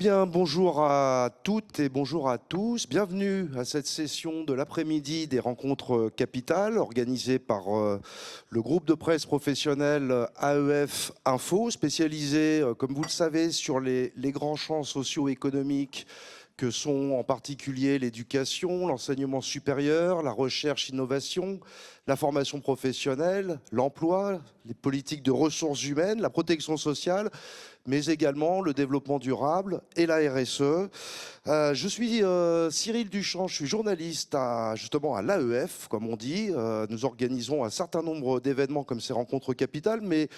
bien, bonjour à toutes et bonjour à tous. Bienvenue à cette session de l'après-midi des rencontres capitales organisée par le groupe de presse professionnel AEF Info, spécialisé, comme vous le savez, sur les grands champs socio-économiques que sont en particulier l'éducation, l'enseignement supérieur, la recherche, innovation, la formation professionnelle, l'emploi, les politiques de ressources humaines, la protection sociale, mais également le développement durable et la RSE. Je suis Cyril Duchamp, je suis journaliste justement à l'AEF, comme on dit. Nous organisons un certain nombre d'événements comme ces rencontres capitales, mais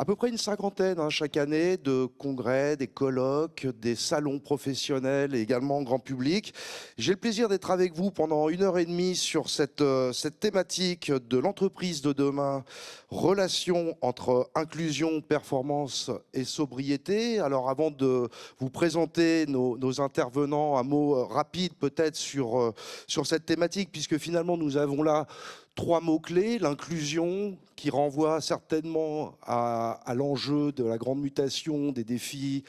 à peu près une cinquantaine chaque année de congrès, des colloques, des salons professionnels et également grand public. J'ai le plaisir d'être avec vous pendant 1 heure et demie sur cette thématique de l'entreprise de demain, relation entre inclusion, performance et sobriété. Alors avant de vous présenter nos intervenants, un mot rapide peut-être sur cette thématique, puisque finalement nous avons là 3 mots-clés, l'inclusion qui renvoie certainement à l'enjeu de la grande mutation des défis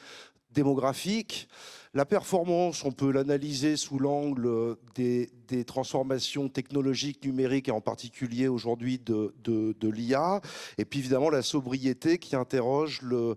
démographiques. La performance, on peut l'analyser sous l'angle des transformations technologiques, numériques et en particulier aujourd'hui de l'IA. Et puis évidemment la sobriété qui interroge le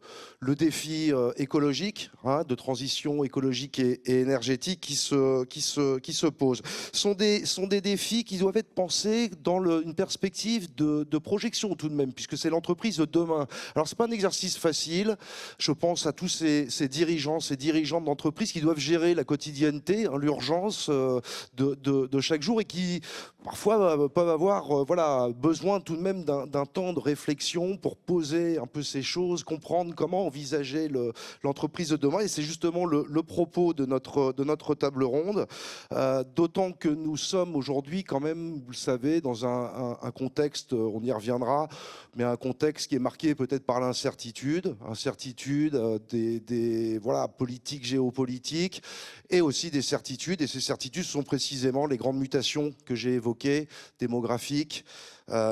défi écologique, de transition écologique et énergétique qui se pose. Sont des défis qui doivent être pensés dans une perspective de projection tout de même, puisque c'est l'entreprise de demain. Alors c'est pas un exercice facile. Je pense à tous ces dirigeants, ces dirigeantes d'entreprise qui doivent gérer la quotidienneté, l'urgence de chaque jour et qui parfois peuvent avoir besoin tout de même d'un temps de réflexion pour poser un peu ces choses, comprendre comment envisager l'entreprise de demain. Et c'est justement le propos de notre table ronde, d'autant que nous sommes aujourd'hui quand même, vous le savez, dans un contexte, on y reviendra, mais un contexte qui est marqué peut-être par l'incertitude, des politiques, géopolitiques, et aussi des certitudes. Et ces certitudes sont précisément les grandes mutations que j'ai évoquées, démographiques,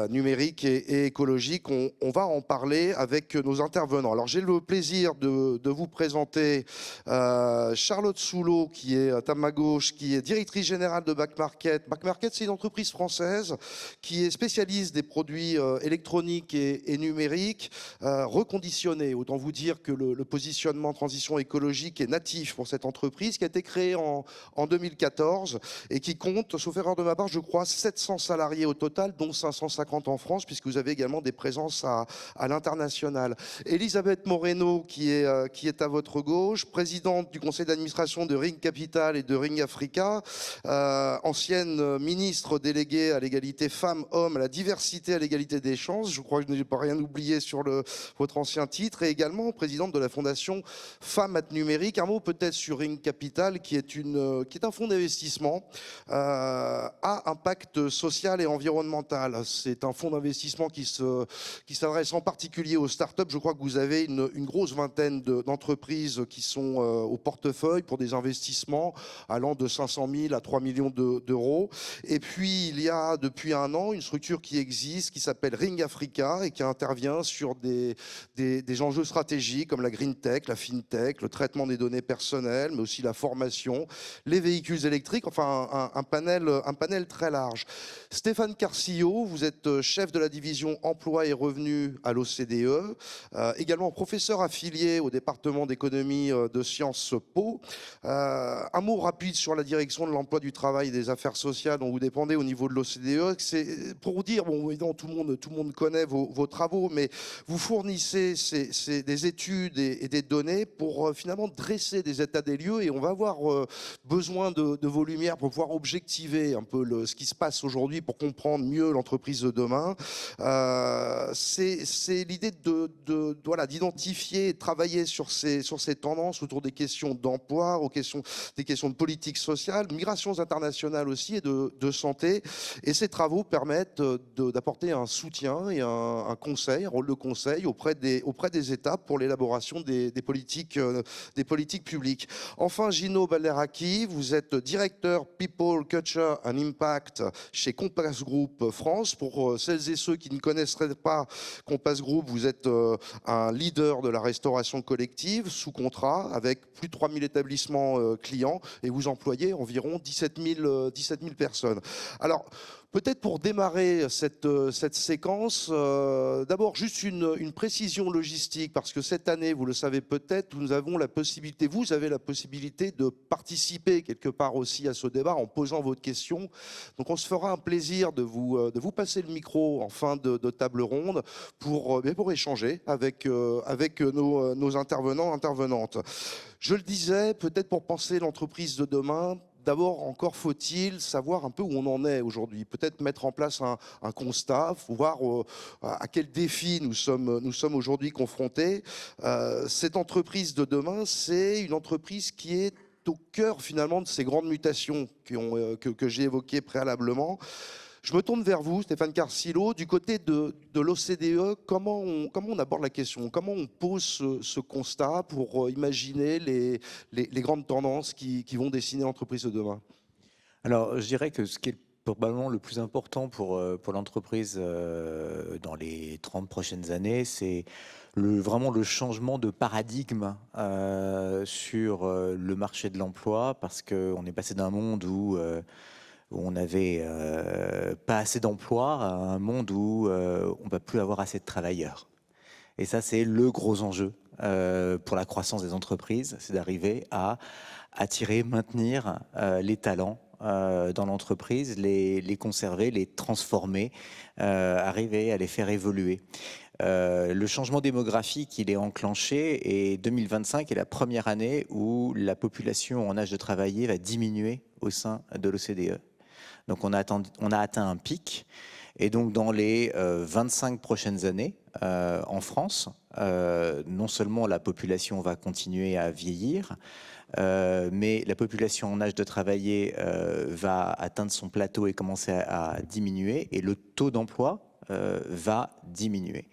numériques et écologiques. On va en parler avec nos intervenants. Alors j'ai le plaisir de vous présenter Charlotte Soulot, qui est à ma gauche, qui est directrice générale de Back Market. Back Market, c'est une entreprise française qui est spécialiste des produits électroniques et numériques reconditionnés. Autant vous dire que le positionnement transition écologique est natif pour cette entreprise qui a été créée en 2014 et qui compte, sauf erreur de ma part, je crois 700 salariés au total, dont 550 en France, puisque vous avez également des présences à l'international. Elisabeth Moreno, qui est à votre gauche, présidente du conseil d'administration de Ring Capital et de Ring Africa, ancienne ministre déléguée à l'égalité femmes-hommes, à la diversité, à l'égalité des chances. Je crois que je n'ai pas rien oublié sur votre ancien titre, et également présidente de la fondation Femmes at Numérique. Un mot peut-être sur Ring Capital, qui est un fonds d'investissement à impact social et environnemental. C'est un fonds d'investissement qui s'adresse en particulier aux startups. Je crois que vous avez une grosse vingtaine d'entreprises qui sont au portefeuille pour des investissements allant de 500 000 à 3 millions d'euros. Et puis, il y a depuis 1 an une structure qui existe, qui s'appelle Ring Africa et qui intervient sur des enjeux stratégiques comme la green tech, la fintech, le traitement des données personnelles, mais aussi la formation, les véhicules électriques, enfin un panel très large. Stéphane Carcillo, vous êtes chef de la division emploi et revenus à l'OCDE, également professeur affilié au département d'économie de Sciences Po. Un mot rapide sur la direction de l'emploi, du travail et des affaires sociales dont vous dépendez au niveau de l'OCDE. C'est pour vous dire, bon, évidemment, tout le monde connaît vos travaux, mais vous fournissez des études et des données pour finalement dresser des états des lieux, et on va avoir besoin de vos lumières pour pouvoir objectiver un peu ce qui se passe aujourd'hui pour comprendre mieux l'entreprise de demain. C'est l'idée d'identifier et de travailler sur ces tendances autour des questions d'emploi, des questions de politique sociale, migrations internationales aussi et de santé. Et ces travaux permettent d'apporter un soutien et un conseil, un rôle de conseil auprès des États pour l'élaboration des politiques publiques. Enfin, Gino Balderaki, vous êtes directeur People, Culture and Impact chez Compass Group France. Pour celles et ceux qui ne connaisseraient pas Compass Group, vous êtes un leader de la restauration collective sous contrat avec plus de 3000 établissements clients et vous employez environ 17 000 personnes. Alors, peut-être pour démarrer cette séquence, d'abord juste une précision logistique, parce que cette année, vous le savez peut-être, vous avez la possibilité de participer quelque part aussi à ce débat en posant votre question. Donc on se fera un plaisir de vous passer le micro en fin de table ronde pour échanger avec nos intervenants, intervenantes. Je le disais, peut-être pour penser l'entreprise de demain, d'abord, encore faut-il savoir un peu où on en est aujourd'hui. Peut-être mettre en place un constat, voir à quels défis nous sommes aujourd'hui confrontés. Cette entreprise de demain, c'est une entreprise qui est au cœur finalement de ces grandes mutations que j'ai évoquées préalablement. Je me tourne vers vous, Stéphane Carcillo. Du côté de l'OCDE, comment on aborde la question? Comment on pose ce constat pour imaginer les grandes tendances qui vont dessiner l'entreprise de demain? Alors, je dirais que ce qui est probablement le plus important pour l'entreprise dans les 30 prochaines années, c'est vraiment le changement de paradigme sur le marché de l'emploi, parce qu'on est passé d'un monde où on n'avait pas assez d'emplois à un monde où on ne va plus avoir assez de travailleurs. Et ça, c'est le gros enjeu pour la croissance des entreprises, c'est d'arriver à attirer, maintenir les talents dans l'entreprise, les conserver, les transformer, arriver à les faire évoluer. Le changement démographique, il est enclenché et 2025 est la première année où la population en âge de travailler va diminuer au sein de l'OCDE. Donc on a atteint un pic et donc dans les 25 prochaines années en France, non seulement la population va continuer à vieillir, mais la population en âge de travailler va atteindre son plateau et commencer à diminuer et le taux d'emploi va diminuer.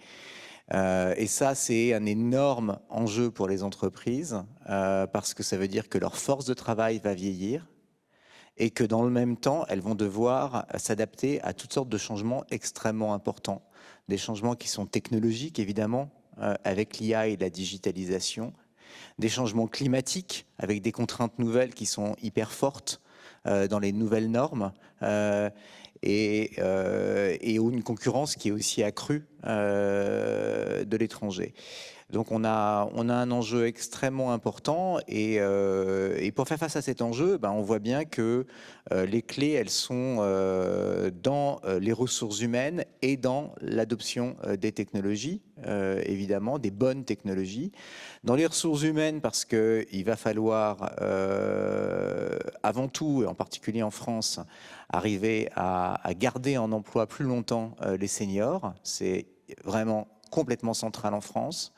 Et ça, c'est un énorme enjeu pour les entreprises parce que ça veut dire que leur force de travail va vieillir et que dans le même temps, elles vont devoir s'adapter à toutes sortes de changements extrêmement importants. Des changements qui sont technologiques, évidemment, avec l'IA et la digitalisation, des changements climatiques, avec des contraintes nouvelles qui sont hyper fortes dans les nouvelles normes, et une concurrence qui est aussi accrue de l'étranger. Donc on a un enjeu extrêmement important et pour faire face à cet enjeu, on voit bien que les clés, elles sont dans les ressources humaines et dans l'adoption des technologies, évidemment, des bonnes technologies. Dans les ressources humaines, parce qu'il va falloir avant tout, et en particulier en France, arriver à garder en emploi plus longtemps les seniors. C'est vraiment complètement central en France,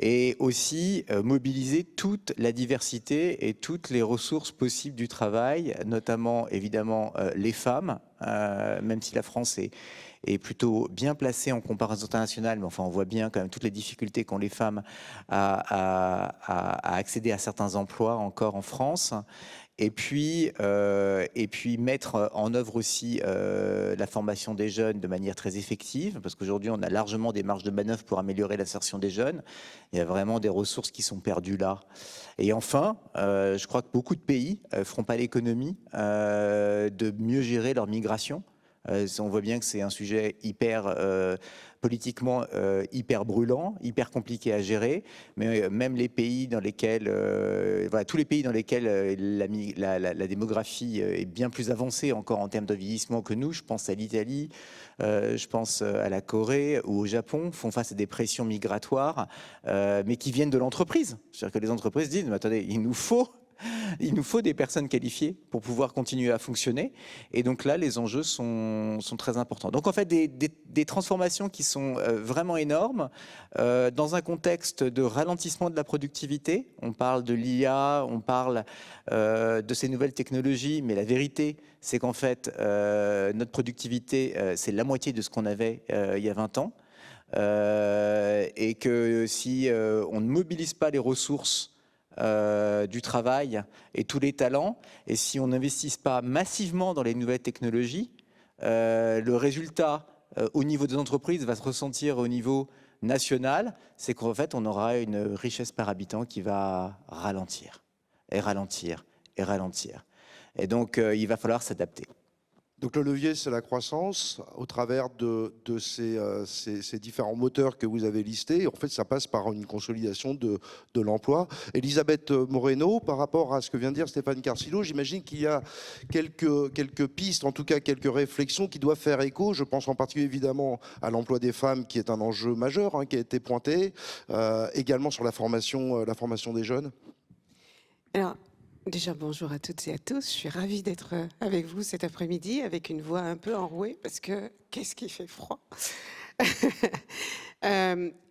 et aussi mobiliser toute la diversité et toutes les ressources possibles du travail, notamment évidemment les femmes, même si la France est plutôt bien placée en comparaison internationale, mais enfin on voit bien quand même toutes les difficultés qu'ont les femmes à accéder à certains emplois encore en France. Et puis mettre en œuvre aussi la formation des jeunes de manière très effective, parce qu'aujourd'hui on a largement des marges de manœuvre pour améliorer l'insertion des jeunes. Il y a vraiment des ressources qui sont perdues là. Et enfin, je crois que beaucoup de pays ne feront pas l'économie de mieux gérer leur migration. On voit bien que c'est un sujet hyper politiquement hyper brûlant, hyper compliqué à gérer, mais même les pays dans lesquels, voilà, tous les pays dans lesquels la démographie est bien plus avancée encore en termes de vieillissement que nous, je pense à l'Italie, je pense à la Corée ou au Japon, font face à des pressions migratoires, mais qui viennent de l'entreprise. C'est-à-dire que les entreprises disent, mais attendez, il nous faut des personnes qualifiées pour pouvoir continuer à fonctionner. Et donc là, les enjeux sont très importants. Donc en fait, des transformations qui sont vraiment énormes dans un contexte de ralentissement de la productivité. On parle de l'IA, on parle de ces nouvelles technologies, mais la vérité, c'est qu'en fait, notre productivité, c'est la moitié de ce qu'on avait il y a 20 ans. Et que si on ne mobilise pas les ressources du travail et tous les talents, et si on n'investit pas massivement dans les nouvelles technologies, le résultat au niveau des entreprises va se ressentir au niveau national, c'est qu'en fait, on aura une richesse par habitant qui va ralentir, et ralentir, et ralentir. Et donc, il va falloir s'adapter. Donc le levier, c'est la croissance au travers de ces différents moteurs que vous avez listés. En fait, ça passe par une consolidation de l'emploi. Elisabeth Moreno, par rapport à ce que vient de dire Stéphane Carcillo, j'imagine qu'il y a quelques pistes, en tout cas quelques réflexions qui doivent faire écho. Je pense en particulier évidemment à l'emploi des femmes, qui est un enjeu majeur, qui a été pointé, également sur la formation des jeunes. Alors, déjà, bonjour à toutes et à tous. Je suis ravie d'être avec vous cet après-midi, avec une voix un peu enrouée, parce que qu'est-ce qui fait froid.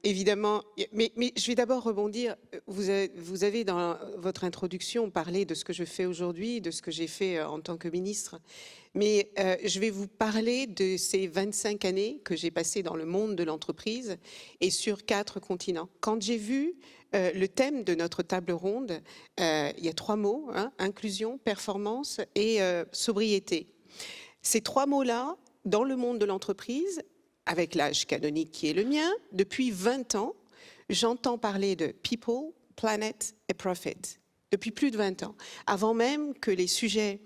Évidemment, mais je vais d'abord rebondir. Vous avez dans votre introduction parlé de ce que je fais aujourd'hui, de ce que j'ai fait en tant que ministre. Mais je vais vous parler de ces 25 années que j'ai passées dans le monde de l'entreprise et sur 4 continents. Quand j'ai vu le thème de notre table ronde, il y a 3 mots, inclusion, performance et sobriété. Ces 3 mots-là, dans le monde de l'entreprise, avec l'âge canonique qui est le mien, depuis 20 ans, j'entends parler de people, planet et profit. Depuis plus de 20 ans. Avant même que les sujets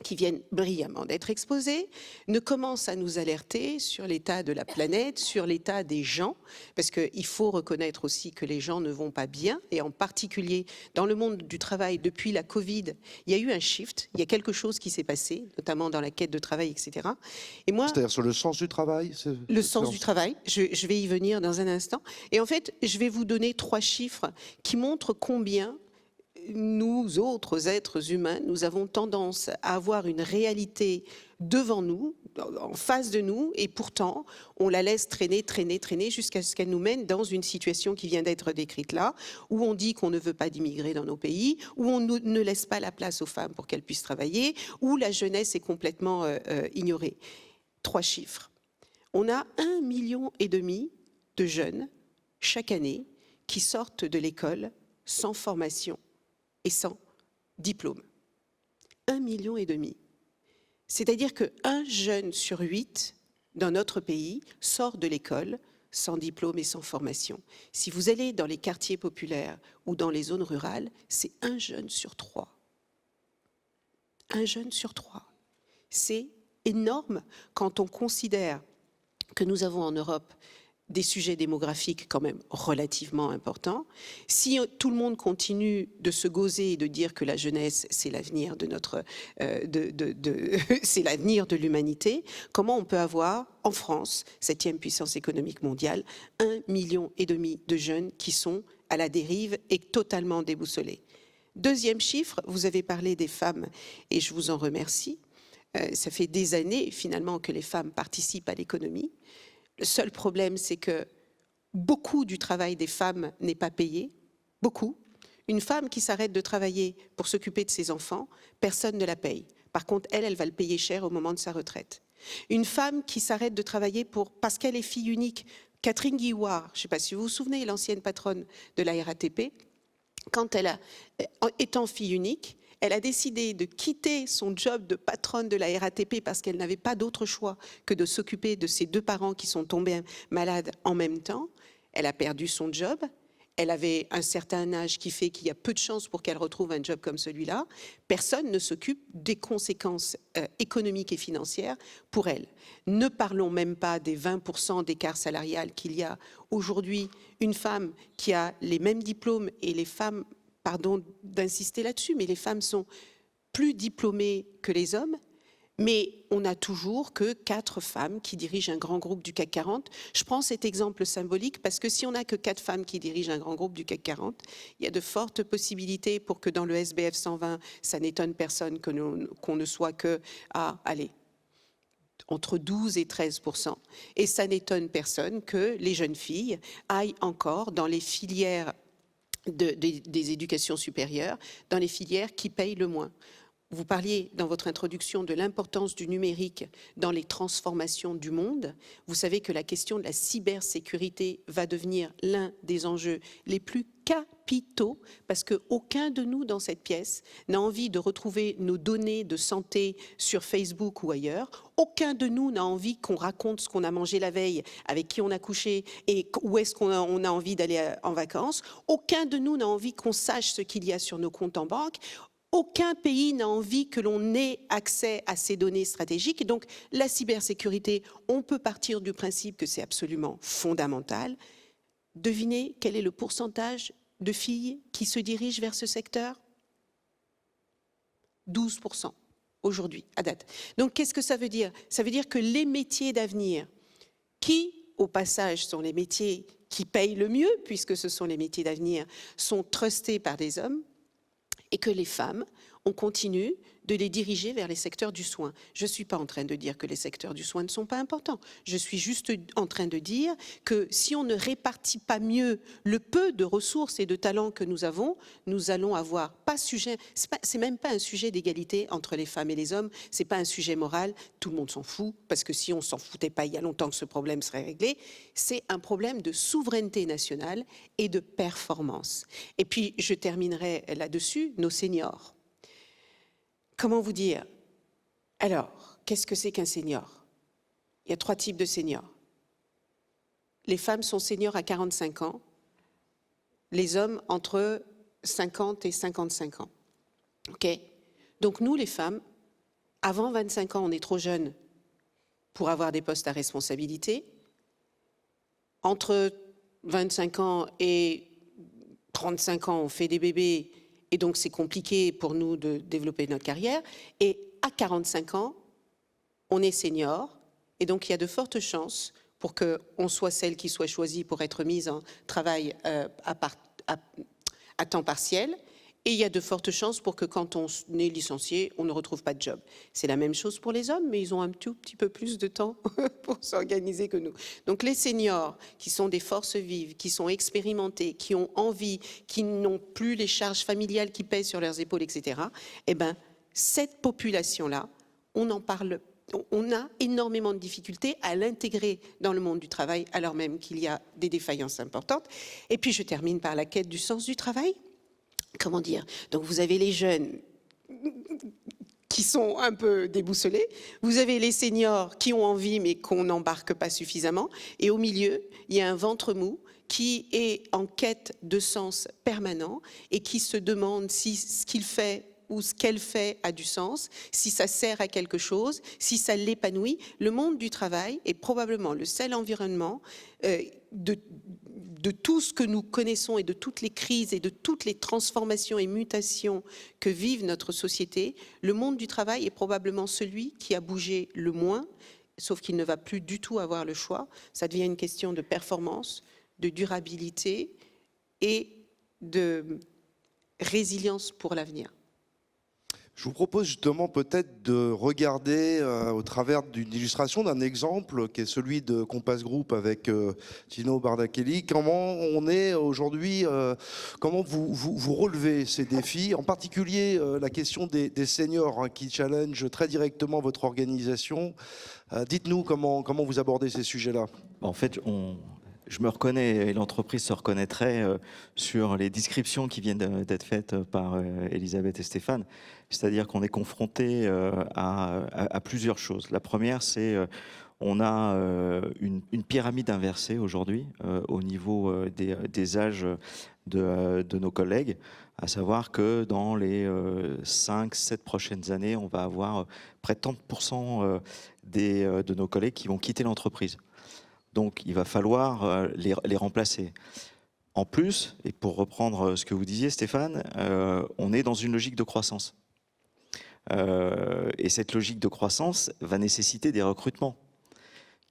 qui viennent brillamment d'être exposés, ne commencent à nous alerter sur l'état de la planète, sur l'état des gens, parce qu'il faut reconnaître aussi que les gens ne vont pas bien, et en particulier dans le monde du travail, depuis la Covid, il y a eu un shift, il y a quelque chose qui s'est passé, notamment dans la quête de travail, etc. Et moi, c'est-à-dire sur le sens du travail. Le sens du travail, je vais y venir dans un instant. Et en fait, je vais vous donner 3 chiffres qui montrent combien nous, autres êtres humains, nous avons tendance à avoir une réalité devant nous, en face de nous, et pourtant, on la laisse traîner, traîner, traîner, jusqu'à ce qu'elle nous mène dans une situation qui vient d'être décrite là, où on dit qu'on ne veut pas d'immigrés dans nos pays, où on ne laisse pas la place aux femmes pour qu'elles puissent travailler, où la jeunesse est complètement ignorée. 3 chiffres. On a 1,5 million de jeunes, chaque année, qui sortent de l'école sans formation et sans diplôme. 1,5 million. C'est-à-dire qu'un jeune sur 8 dans notre pays sort de l'école sans diplôme et sans formation. Si vous allez dans les quartiers populaires ou dans les zones rurales, c'est 1 jeune sur 3. 1 jeune sur 3. C'est énorme quand on considère que nous avons en Europe des sujets démographiques quand même relativement importants. Si tout le monde continue de se gauser et de dire que la jeunesse, c'est l'avenir de notre, c'est l'avenir de l'humanité, comment on peut avoir, en France, 7e puissance économique mondiale, 1,5 million de jeunes qui sont à la dérive et totalement déboussolés. Deuxième chiffre, vous avez parlé des femmes et je vous en remercie. Ça fait des années finalement que les femmes participent à l'économie. Le seul problème, c'est que beaucoup du travail des femmes n'est pas payé, beaucoup. Une femme qui s'arrête de travailler pour s'occuper de ses enfants, personne ne la paye. Par contre, elle va le payer cher au moment de sa retraite. Une femme qui s'arrête de travailler parce qu'elle est fille unique, Catherine Guillouard, je ne sais pas si vous vous souvenez, l'ancienne patronne de la RATP, quand étant fille unique, elle a décidé de quitter son job de patronne de la RATP parce qu'elle n'avait pas d'autre choix que de s'occuper de ses 2 parents qui sont tombés malades en même temps. Elle a perdu son job. Elle avait un certain âge qui fait qu'il y a peu de chances pour qu'elle retrouve un job comme celui-là. Personne ne s'occupe des conséquences économiques et financières pour elle. Ne parlons même pas des 20% d'écart salarial qu'il y a aujourd'hui. Une femme qui a les mêmes diplômes et les femmes, pardon d'insister là-dessus, mais les femmes sont plus diplômées que les hommes, mais on n'a toujours que 4 femmes qui dirigent un grand groupe du CAC 40. Je prends cet exemple symbolique parce que si on n'a que 4 femmes qui dirigent un grand groupe du CAC 40, il y a de fortes possibilités pour que dans le SBF 120, ça n'étonne personne qu'on ne soit que à, allez, entre 12 et 13%. Et ça n'étonne personne que les jeunes filles aillent encore dans les filières des éducations supérieures, dans les filières qui payent le moins. Vous parliez dans votre introduction de l'importance du numérique dans les transformations du monde. Vous savez que la question de la cybersécurité va devenir l'un des enjeux les plus capitaux capitaux, parce qu'aucun de nous dans cette pièce n'a envie de retrouver nos données de santé sur Facebook ou ailleurs. Aucun de nous n'a envie qu'on raconte ce qu'on a mangé la veille, avec qui on a couché et où est-ce qu'on a envie d'aller en vacances. Aucun de nous n'a envie qu'on sache ce qu'il y a sur nos comptes en banque. Aucun pays n'a envie que l'on ait accès à ces données stratégiques. Et donc, la cybersécurité, on peut partir du principe que c'est absolument fondamental. Devinez quel est le pourcentage de filles qui se dirigent vers ce secteur ? 12% aujourd'hui, à date. Donc, qu'est-ce que ça veut dire ? Ça veut dire que les métiers d'avenir, qui, au passage, sont les métiers qui payent le mieux, puisque ce sont les métiers d'avenir, sont trustés par des hommes, et que les femmes, on continue de les diriger vers les secteurs du soin. Je ne suis pas en train de dire que les secteurs du soin ne sont pas importants. Je suis juste en train de dire que si on ne répartit pas mieux le peu de ressources et de talents que nous avons, nous allons avoir pas sujet, c'est même pas un sujet d'égalité entre les femmes et les hommes, c'est pas un sujet moral, tout le monde s'en fout, parce que si on s'en foutait pas il y a longtemps que ce problème serait réglé, c'est un problème de souveraineté nationale et de performance. Et puis, je terminerai là-dessus, nos seniors. Comment vous dire? Alors, qu'est-ce que c'est qu'un senior? Il y a 3 types de seniors. Les femmes sont seniors à 45 ans, les hommes entre 50 et 55 ans. OK? Donc nous, les femmes, avant 25 ans, on est trop jeunes pour avoir des postes à responsabilité. Entre 25 ans et 35 ans, on fait des bébés. Et donc, c'est compliqué pour nous de développer notre carrière. Et à 45 ans, on est senior. Et donc, il y a de fortes chances pour qu'on soit celle qui soit choisie pour être mise en travail à temps partiel. Et il y a de fortes chances pour que quand on est licencié, on ne retrouve pas de job. C'est la même chose pour les hommes, mais ils ont un tout petit peu plus de temps pour s'organiser que nous. Donc les seniors, qui sont des forces vives, qui sont expérimentés, qui ont envie, qui n'ont plus les charges familiales qui pèsent sur leurs épaules, etc., eh ben, cette population-là, on en parle. On a énormément de difficultés à l'intégrer dans le monde du travail, alors même qu'il y a des défaillances importantes. Et puis je termine par la quête du sens du travail. Comment dire? Donc vous avez les jeunes qui sont un peu déboussolés, vous avez les seniors qui ont envie mais qu'on n'embarque pas suffisamment, et au milieu, il y a un ventre mou qui est en quête de sens permanent et qui se demande si ce qu'il fait ou ce qu'elle fait a du sens, si ça sert à quelque chose, si ça l'épanouit. Le monde du travail est probablement le seul environnement de tout ce que nous connaissons et de toutes les crises et de toutes les transformations et mutations que vive notre société. Le monde du travail est probablement celui qui a bougé le moins, sauf qu'il ne va plus du tout avoir le choix. Ça devient une question de performance, de durabilité et de résilience pour l'avenir. Je vous propose justement peut-être de regarder au travers d'une illustration, d'un exemple qui est celui de Compass Group avec Tino Bardakeli, comment on est aujourd'hui, comment vous relevez ces défis, en particulier la question des seniors qui challenge très directement votre organisation. Dites-nous comment vous abordez ces sujets-là. En fait, je me reconnais et l'entreprise se reconnaîtrait sur les descriptions qui viennent d'être faites par Elisabeth et Stéphane. C'est-à-dire qu'on est confronté à plusieurs choses. La première, c'est on a une pyramide inversée aujourd'hui au niveau des âges de nos collègues, à savoir que dans les 5-7 prochaines années, on va avoir près de 30% de nos collègues qui vont quitter l'entreprise. Donc, il va falloir les remplacer. En plus, et pour reprendre ce que vous disiez, Stéphane, on est dans une logique de croissance. Et cette logique de croissance va nécessiter des recrutements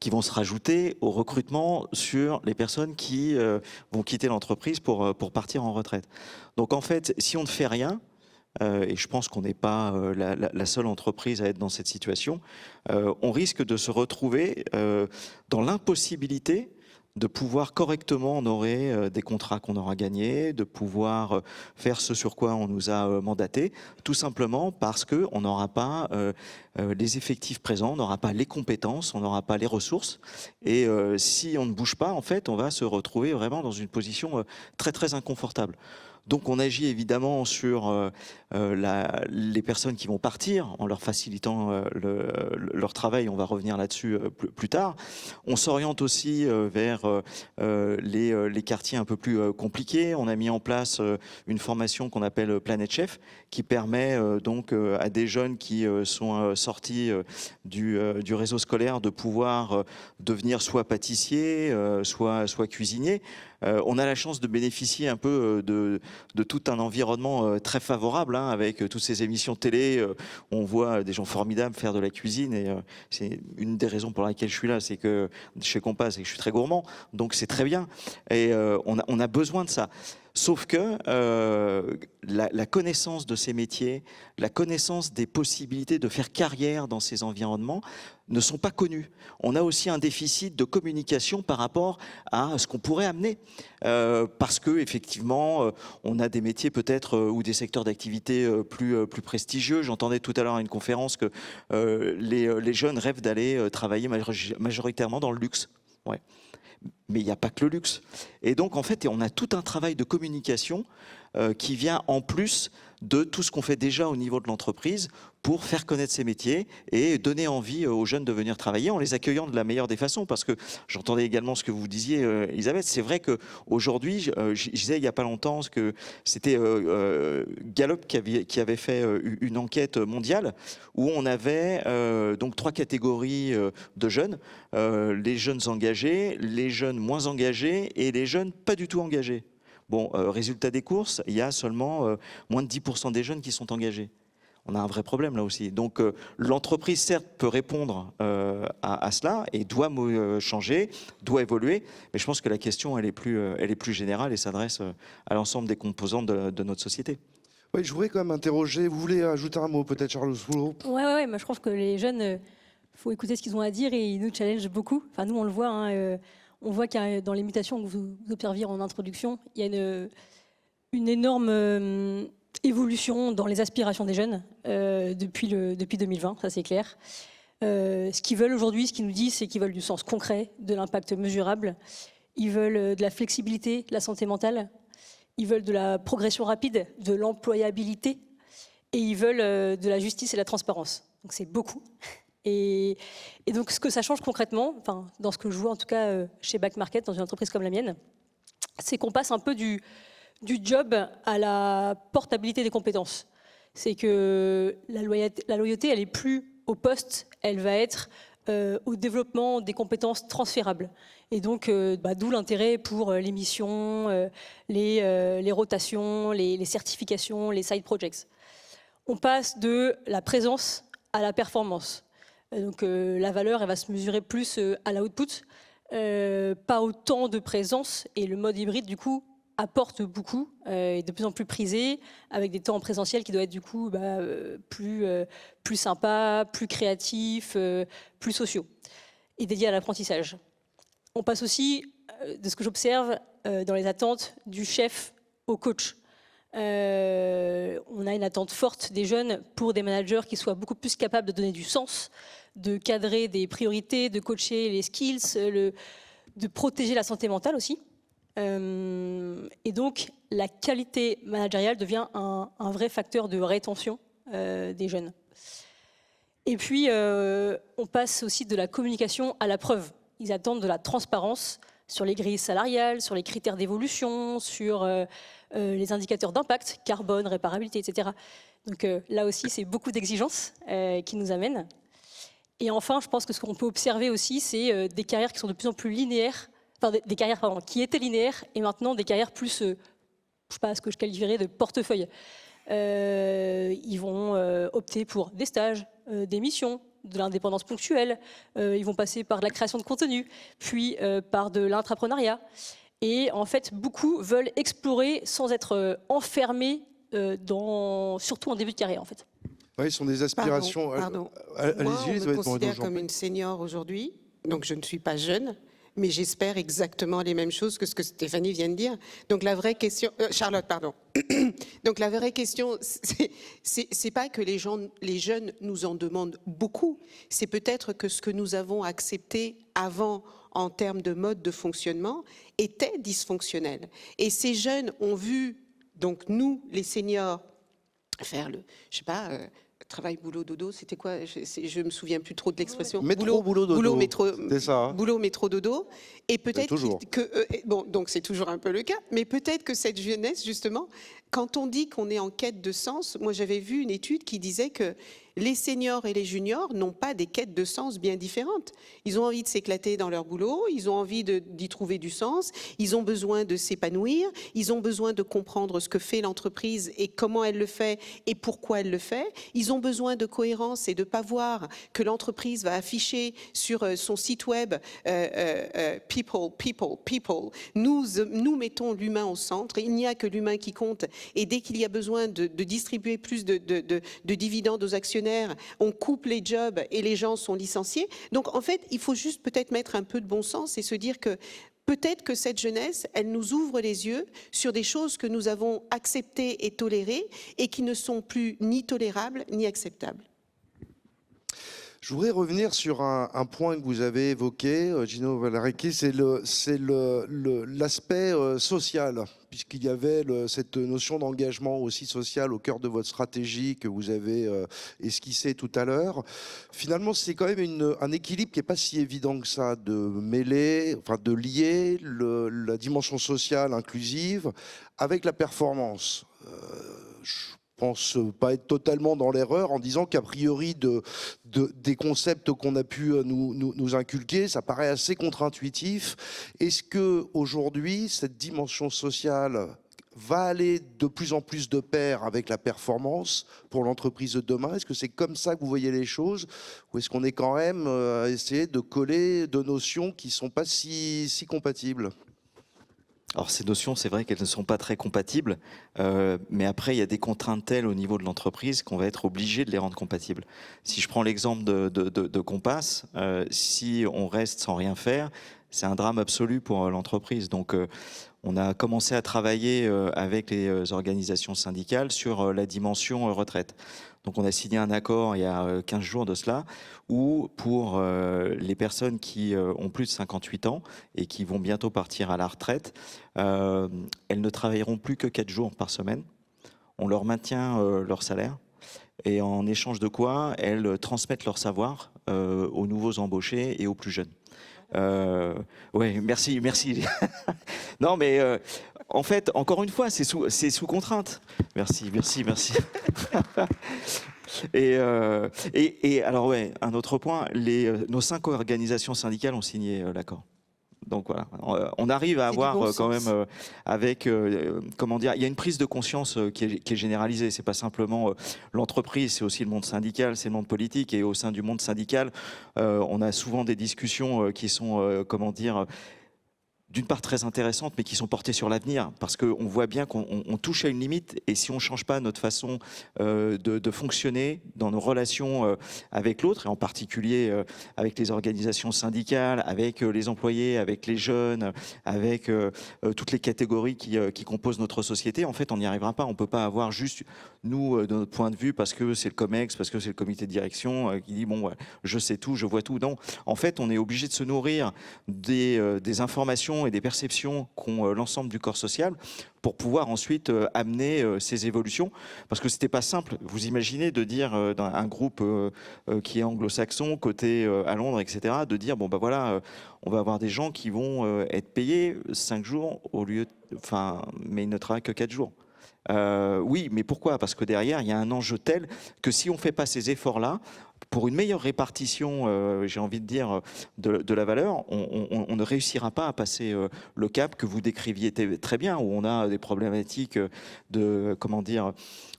qui vont se rajouter aux recrutements sur les personnes qui vont quitter l'entreprise pour partir en retraite. Donc, en fait, si on ne fait rien, et je pense qu'on n'est pas la seule entreprise à être dans cette situation, on risque de se retrouver dans l'impossibilité de pouvoir correctement honorer des contrats qu'on aura gagnés, de pouvoir faire ce sur quoi on nous a mandaté, tout simplement parce qu'on n'aura pas les effectifs présents, on n'aura pas les compétences, on n'aura pas les ressources. Et si on ne bouge pas, en fait, on va se retrouver vraiment dans une position très très inconfortable. Donc on agit évidemment sur les personnes qui vont partir en leur facilitant leur travail. On va revenir là-dessus plus tard. On s'oriente aussi vers les quartiers un peu plus compliqués. On a mis en place une formation qu'on appelle Planète Chef qui permet donc à des jeunes qui sont sortis du réseau scolaire de pouvoir devenir soit pâtissier, soit cuisinier. On a la chance de bénéficier un peu de tout un environnement très favorable, hein, avec toutes ces émissions télé. On voit des gens formidables faire de la cuisine et c'est une des raisons pour laquelle je suis là, c'est que chez Compass, c'est que je suis très gourmand, donc c'est très bien. Et on a besoin de ça. Sauf que la connaissance de ces métiers, la connaissance des possibilités de faire carrière dans ces environnements ne sont pas connues. On a aussi un déficit de communication par rapport à ce qu'on pourrait amener. Parce que effectivement, on a des métiers peut-être ou des secteurs d'activité plus prestigieux. J'entendais tout à l'heure à une conférence que les jeunes rêvent d'aller travailler majoritairement dans le luxe. Ouais. Mais il n'y a pas que le luxe. Et donc, en fait, on a tout un travail de communication qui vient en plus de tout ce qu'on fait déjà au niveau de l'entreprise pour faire connaître ces métiers et donner envie aux jeunes de venir travailler en les accueillant de la meilleure des façons. Parce que j'entendais également ce que vous disiez, Elisabeth, c'est vrai qu'aujourd'hui, je disais il n'y a pas longtemps que c'était Gallup qui avait fait une enquête mondiale où on avait donc 3 catégories de jeunes, les jeunes engagés, les jeunes moins engagés et les jeunes pas du tout engagés. Bon, résultat des courses, il y a seulement moins de 10% des jeunes qui sont engagés. On a un vrai problème là aussi. Donc l'entreprise, certes, peut répondre à cela et doit changer, doit évoluer, mais je pense que la question, elle est plus générale et s'adresse à l'ensemble des composantes de notre société. Oui, je voudrais quand même interroger. Vous voulez ajouter un mot, peut-être, Charles Souleau? Ouais, moi je trouve que les jeunes, faut écouter ce qu'ils ont à dire et ils nous challengent beaucoup. Enfin, nous, on le voit, hein, on voit qu'il y a, dans les mutations que vous observiez en introduction, il y a une énorme évolution dans les aspirations des jeunes depuis 2020, ça c'est clair. Ce qu'ils veulent aujourd'hui, ce qu'ils nous disent, c'est qu'ils veulent du sens concret, de l'impact mesurable. Ils veulent de la flexibilité, de la santé mentale. Ils veulent de la progression rapide, de l'employabilité. Et ils veulent de la justice et de la transparence. Donc c'est beaucoup. Et donc ce que ça change concrètement, enfin, dans ce que je vois en tout cas chez Back Market, dans une entreprise comme la mienne, c'est qu'on passe un peu du job à la portabilité des compétences. C'est que la loyauté, elle n'est plus au poste, elle va être au développement des compétences transférables. Et donc, d'où l'intérêt pour les missions, les rotations, les certifications, les side projects. On passe de la présence à la performance. Donc, la valeur, elle va se mesurer plus à l'output, pas autant de présence. Et le mode hybride, du coup, apporte beaucoup, est de plus en plus prisé, avec des temps en présentiel qui doivent être du coup plus sympas, plus créatifs, plus sociaux, et dédiés à l'apprentissage. On passe aussi, de ce que j'observe, dans les attentes du chef au coach. On a une attente forte des jeunes pour des managers qui soient beaucoup plus capables de donner du sens, de cadrer des priorités, de coacher les skills, de protéger la santé mentale aussi. Et donc, la qualité managériale devient un vrai facteur de rétention des jeunes. Et puis, on passe aussi de la communication à la preuve. Ils attendent de la transparence sur les grilles salariales, sur les critères d'évolution, sur les indicateurs d'impact, carbone, réparabilité, etc. Donc là aussi, c'est beaucoup d'exigences qui nous amènent. Et enfin, je pense que ce qu'on peut observer aussi, c'est des carrières qui sont de plus en plus linéaires, enfin des carrières qui étaient linéaires et maintenant des carrières plus, je sais pas ce que je qualifierais de portefeuille. Ils vont opter pour des stages, des missions, de l'indépendance ponctuelle, ils vont passer par de la création de contenu, puis par de l'intrapreneuriat. Et en fait, beaucoup veulent explorer sans être enfermés, surtout en début de carrière en fait. Oui, ce sont des aspirations. Pardon. Allez-y, Moi, on me considère Jean. comme une senior aujourd'hui, donc je ne suis pas jeune, mais j'espère exactement les mêmes choses que ce que Stéphanie vient de dire. Donc la vraie question, Charlotte, pardon. Donc la vraie question, c'est pas que les jeunes nous en demandent beaucoup, c'est peut-être que ce que nous avons accepté avant en termes de mode de fonctionnement était dysfonctionnel. Et ces jeunes ont vu Donc nous, les seniors, faire le, je sais pas, travail, boulot, dodo, c'était quoi? Je me souviens plus trop de l'expression. Métro, boulot, dodo. Boulot, métro, C'est ça. Hein. boulot, métro, dodo. Et peut-être toujours. bon, donc c'est toujours un peu le cas, mais peut-être que cette jeunesse, justement, quand on dit qu'on est en quête de sens, moi j'avais vu une étude qui disait que les seniors et les juniors n'ont pas des quêtes de sens bien différentes. Ils ont envie de s'éclater dans leur boulot, ils ont envie d'y trouver du sens, ils ont besoin de s'épanouir, ils ont besoin de comprendre ce que fait l'entreprise et comment elle le fait et pourquoi elle le fait. Ils ont besoin de cohérence et de ne pas voir que l'entreprise va afficher sur son site web people, people, people. Nous mettons l'humain au centre, il n'y a que l'humain qui compte. Et dès qu'il y a besoin de distribuer plus de dividendes aux actionnaires, on coupe les jobs et les gens sont licenciés. Donc en fait, il faut juste peut-être mettre un peu de bon sens et se dire que peut-être que cette jeunesse, elle nous ouvre les yeux sur des choses que nous avons acceptées et tolérées et qui ne sont plus ni tolérables ni acceptables. Je voudrais revenir sur un point que vous avez évoqué, Gino Vallarici, c'est l'aspect social, puisqu'il y avait cette notion d'engagement aussi social au cœur de votre stratégie que vous avez esquissée tout à l'heure. Finalement, c'est quand même un équilibre qui n'est pas si évident que ça, de mêler, enfin de lier la dimension sociale inclusive avec la performance. Je pense pas être totalement dans l'erreur en disant qu'a priori des concepts qu'on a pu nous inculquer, ça paraît assez contre-intuitif. Est-ce que aujourd'hui cette dimension sociale va aller de plus en plus de pair avec la performance pour l'entreprise de demain? Est-ce que c'est comme ça que vous voyez les choses? Ou est-ce qu'on est quand même à essayer de coller deux notions qui ne sont pas si compatibles? Alors ces notions, c'est vrai qu'elles ne sont pas très compatibles, mais après il y a des contraintes telles au niveau de l'entreprise qu'on va être obligé de les rendre compatibles. Si je prends l'exemple de Compass, si on reste sans rien faire, c'est un drame absolu pour l'entreprise. Donc on a commencé à travailler avec les organisations syndicales sur la dimension retraite. Donc on a signé un accord il y a 15 jours de cela, où pour les personnes qui ont plus de 58 ans et qui vont bientôt partir à la retraite, elles ne travailleront plus que 4 jours par semaine. On leur maintient leur salaire et en échange de quoi elles transmettent leur savoir aux nouveaux embauchés et aux plus jeunes. Ouais, merci. Non, mais en fait, encore une fois, c'est sous contrainte. Merci. Et alors, ouais, un autre point, nos 5 organisations syndicales ont signé l'accord. Donc voilà, on arrive à avoir quand même comment dire, il y a une prise de conscience qui est généralisée. C'est pas simplement l'entreprise, c'est aussi le monde syndical, c'est le monde politique. Et au sein du monde syndical, on a souvent des discussions qui sont, comment dire, d'une part très intéressantes, mais qui sont portées sur l'avenir, parce qu'on voit bien qu'on touche à une limite, et si on ne change pas notre façon de fonctionner dans nos relations avec l'autre, et en particulier avec les organisations syndicales, avec les employés, avec les jeunes, avec toutes les catégories qui composent notre société, en fait, on n'y arrivera pas. On ne peut pas avoir juste, nous, de notre point de vue, parce que c'est le COMEX, parce que c'est le comité de direction qui dit, bon, ouais, je sais tout, je vois tout. Non, en fait, on est obligé de se nourrir des informations et des perceptions qu'ont l'ensemble du corps social pour pouvoir ensuite amener ces évolutions. Parce que c'était pas simple. Vous imaginez de dire dans un groupe qui est anglo-saxon, côté à Londres, etc., de dire, bon, bah voilà, on va avoir des gens qui vont être payés 5 jours au lieu, mais ils ne travaillent que 4 jours. Oui, mais pourquoi? Parce que derrière, il y a un enjeu tel que si on ne fait pas ces efforts-là, pour une meilleure répartition, j'ai envie de dire, de la valeur, on ne réussira pas à passer le cap que vous décriviez très bien, où on a des problématiques de, comment dire,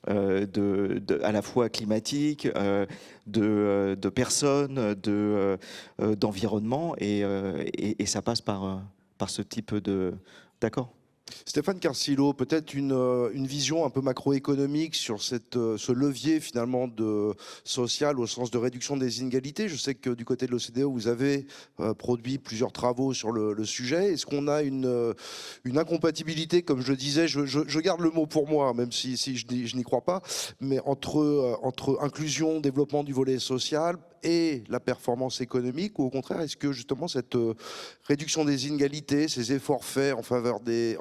à la fois climatiques, de personnes, d'environnement, et ça passe par ce type d'accord. Stéphane Carcillo, peut-être une vision un peu macroéconomique sur ce levier finalement social au sens de réduction des inégalités. Je sais que du côté de l'OCDE, vous avez produit plusieurs travaux sur le sujet. Est-ce qu'on a une incompatibilité, comme je le disais, je garde le mot pour moi, même si je n'y crois pas, mais entre inclusion, développement du volet social et la performance économique, ou au contraire, est-ce que justement cette réduction des inégalités, ces efforts faits en faveur des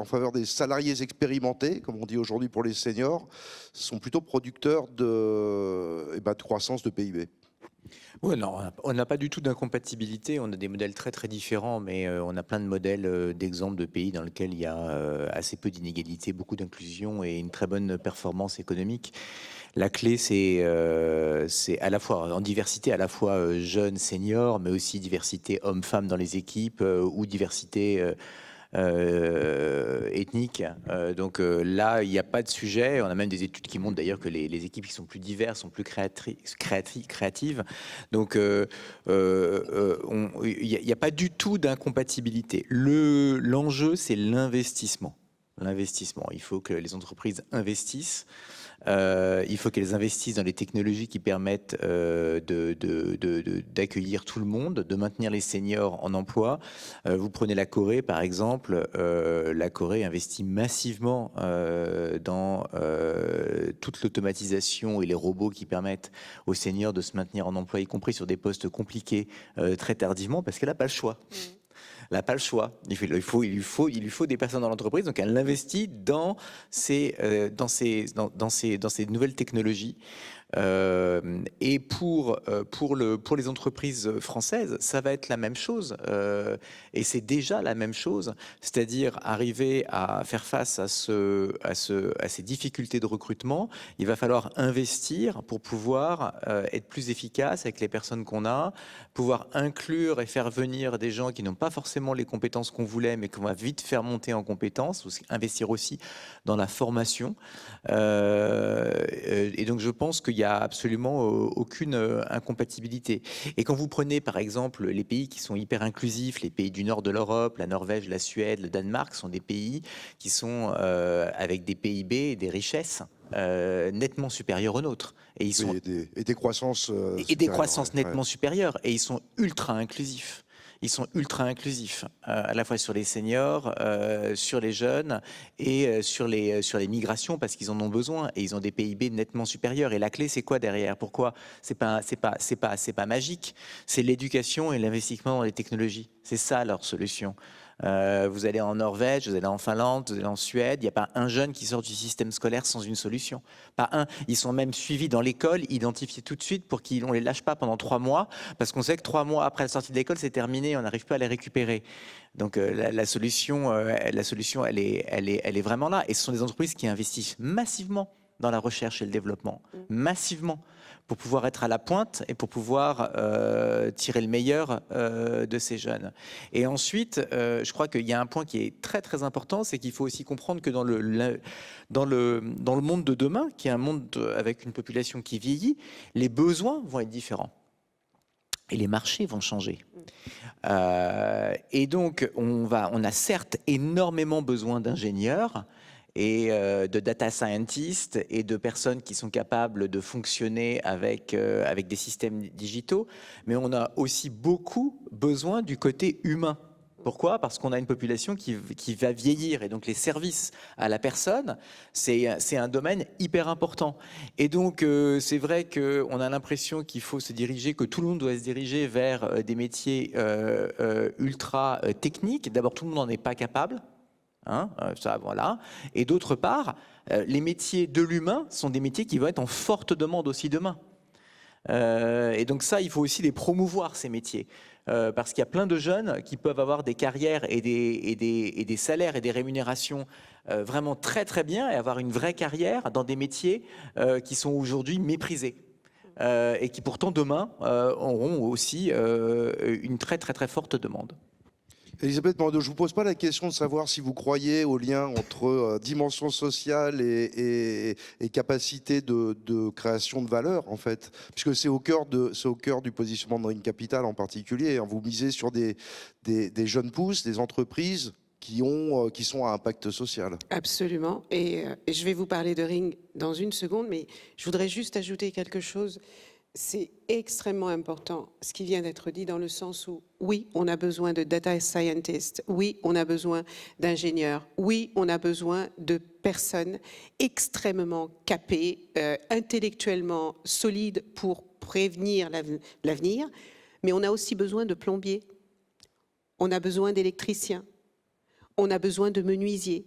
salariés expérimentés, comme on dit aujourd'hui pour les seniors, sont plutôt producteurs de croissance de PIB? Ouais, non, on n'a pas du tout d'incompatibilité. On a des modèles très très différents, mais on a plein de modèles d'exemples de pays dans lesquels il y a assez peu d'inégalités, beaucoup d'inclusion et une très bonne performance économique. La clé, c'est à la fois en diversité, à la fois jeunes, seniors, mais aussi diversité hommes-femmes dans les équipes ou diversité ethnique. Donc là, il n'y a pas de sujet. On a même des études qui montrent d'ailleurs que les équipes qui sont plus diverses sont plus créatives. Donc il n'y a pas du tout d'incompatibilité. L'enjeu, c'est l'investissement. L'investissement. Il faut que les entreprises investissent. Il faut qu'elles investissent dans les technologies qui permettent d'accueillir tout le monde, de maintenir les seniors en emploi. Vous prenez la Corée, par exemple. La Corée investit massivement dans toute l'automatisation et les robots qui permettent aux seniors de se maintenir en emploi, y compris sur des postes compliqués très tardivement, parce qu'elle n'a pas le choix. Elle n'a pas le choix. Il lui faut des personnes dans l'entreprise, donc elle investit dans ces nouvelles technologies. Et pour les entreprises françaises, ça va être la même chose. Et c'est déjà la même chose. C'est-à-dire arriver à faire face à ces difficultés de recrutement. Il va falloir investir pour pouvoir être plus efficace avec les personnes qu'on a, pouvoir inclure et faire venir des gens qui n'ont pas forcément les compétences qu'on voulait, mais qu'on va vite faire monter en compétences, investir aussi dans la formation. Et donc je pense qu'il n'y a absolument aucune incompatibilité. Et quand vous prenez par exemple les pays qui sont hyper inclusifs, les pays du nord de l'Europe, la Norvège, la Suède, le Danemark, sont des pays qui sont avec des PIB et des richesses nettement supérieures aux nôtres. Et ils sont et des croissances nettement supérieures. Et ils sont ultra inclusifs. Ils sont ultra inclusifs, à la fois sur les seniors, sur les jeunes et sur les migrations, parce qu'ils en ont besoin et ils ont des PIB nettement supérieurs. Et la clé, c'est quoi derrière? Pourquoi? C'est pas magique. C'est l'éducation et l'investissement dans les technologies. C'est ça leur solution. Vous allez en Norvège, vous allez en Finlande, vous allez en Suède, il n'y a pas un jeune qui sort du système scolaire sans une solution. Pas un. Ils sont même suivis dans l'école, identifiés tout de suite pour qu'on ne les lâche pas pendant 3 mois, parce qu'on sait que 3 mois après la sortie de l'école, c'est terminé, on n'arrive pas à les récupérer. Donc la solution, elle est vraiment là. Et ce sont des entreprises qui investissent massivement dans la recherche et le développement, massivement, pour pouvoir être à la pointe et pour pouvoir tirer le meilleur de ces jeunes. Et ensuite, je crois qu'il y a un point qui est très très important, c'est qu'il faut aussi comprendre que dans le monde de demain, qui est un monde avec une population qui vieillit, les besoins vont être différents. Et les marchés vont changer. Et donc, on a certes énormément besoin d'ingénieurs, et de data scientists et de personnes qui sont capables de fonctionner avec des systèmes digitaux, mais on a aussi beaucoup besoin du côté humain. Pourquoi? Parce qu'on a une population qui va vieillir et donc les services à la personne, c'est un domaine hyper important. Et donc c'est vrai qu'on a l'impression qu'il faut se diriger, que tout le monde doit se diriger vers des métiers ultra techniques. D'abord, tout le monde n'en est pas capable. Ça, voilà. Et d'autre part, les métiers de l'humain sont des métiers qui vont être en forte demande aussi demain. Et donc ça, il faut aussi les promouvoir, ces métiers. Parce qu'il y a plein de jeunes qui peuvent avoir des carrières et des salaires et des rémunérations vraiment très très bien et avoir une vraie carrière dans des métiers qui sont aujourd'hui méprisés. Et qui pourtant demain auront aussi une très très très forte demande. Elisabeth Morneau, je ne vous pose pas la question de savoir si vous croyez au lien entre dimension sociale et capacité de création de valeur, en fait, puisque c'est au cœur du positionnement de Ring Capital en particulier. Vous misez sur des jeunes pousses, des entreprises qui sont à impact social. Absolument. Et je vais vous parler de Ring dans une seconde, mais je voudrais juste ajouter quelque chose. C'est extrêmement important ce qui vient d'être dit dans le sens où, oui, on a besoin de data scientists, oui, on a besoin d'ingénieurs, oui, on a besoin de personnes extrêmement capées, intellectuellement solides pour prévenir l'avenir, mais on a aussi besoin de plombiers, on a besoin d'électriciens, on a besoin de menuisiers.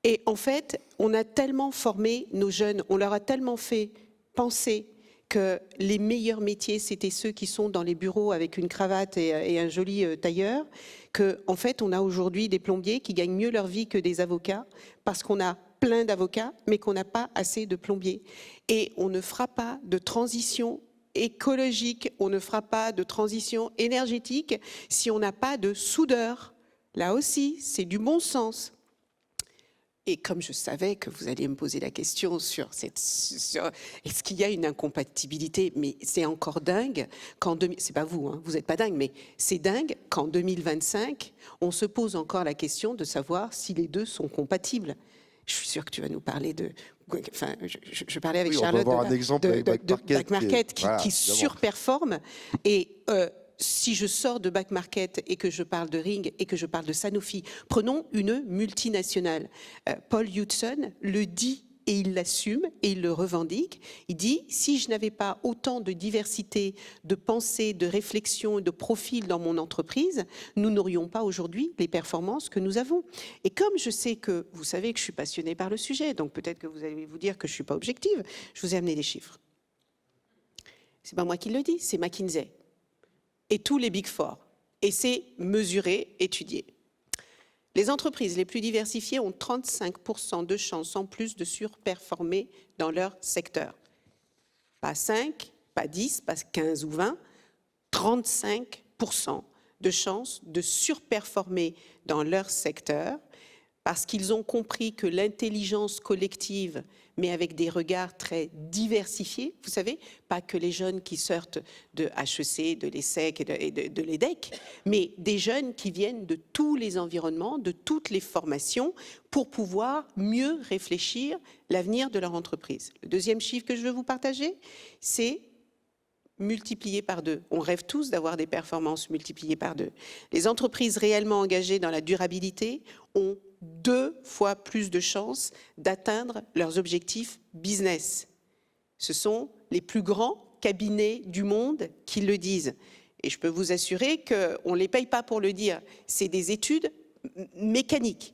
Et en fait, on a tellement formé nos jeunes, on leur a tellement fait penser que les meilleurs métiers, c'était ceux qui sont dans les bureaux avec une cravate et un joli tailleur, qu'en fait, on a aujourd'hui des plombiers qui gagnent mieux leur vie que des avocats, parce qu'on a plein d'avocats, mais qu'on n'a pas assez de plombiers. Et on ne fera pas de transition écologique, on ne fera pas de transition énergétique si on n'a pas de soudeurs. Là aussi, c'est du bon sens. Et comme je savais que vous alliez me poser la question sur est-ce qu'il y a une incompatibilité, mais c'est encore dingue c'est pas vous, hein, vous n'êtes pas dingue, mais c'est dingue qu'en 2025, on se pose encore la question de savoir si les deux sont compatibles. Je suis sûre que tu vas nous parler de... Enfin, je parlais avec Charlotte de Back Market qui surperforme. Et si je sors de Back Market et que je parle de Ring et que je parle de Sanofi, prenons une multinationale. Paul Hudson le dit et il l'assume et il le revendique. Il dit, si je n'avais pas autant de diversité, de pensée, de réflexion et de profil dans mon entreprise, nous n'aurions pas aujourd'hui les performances que nous avons. Et comme je sais que vous savez que je suis passionnée par le sujet, donc peut-être que vous allez vous dire que je ne suis pas objective, je vous ai amené des chiffres. C'est pas moi qui le dis, c'est McKinsey et tous les Big Four. Et c'est mesuré, étudié. Les entreprises les plus diversifiées ont 35% de chances en plus de surperformer dans leur secteur. Pas 5, pas 10, pas 15 ou 20, 35% de chances de surperformer dans leur secteur parce qu'ils ont compris que l'intelligence collective, mais avec des regards très diversifiés, vous savez, pas que les jeunes qui sortent de HEC, de l'ESSEC et de l'EDEC, mais des jeunes qui viennent de tous les environnements, de toutes les formations, pour pouvoir mieux réfléchir l'avenir de leur entreprise. Le deuxième chiffre que je veux vous partager, c'est multiplié par 2. On rêve tous d'avoir des performances multipliées par 2. Les entreprises réellement engagées dans la durabilité ont 2 fois plus de chances d'atteindre leurs objectifs business. Ce sont les plus grands cabinets du monde qui le disent. Et je peux vous assurer qu'on ne les paye pas pour le dire. C'est des études mécaniques.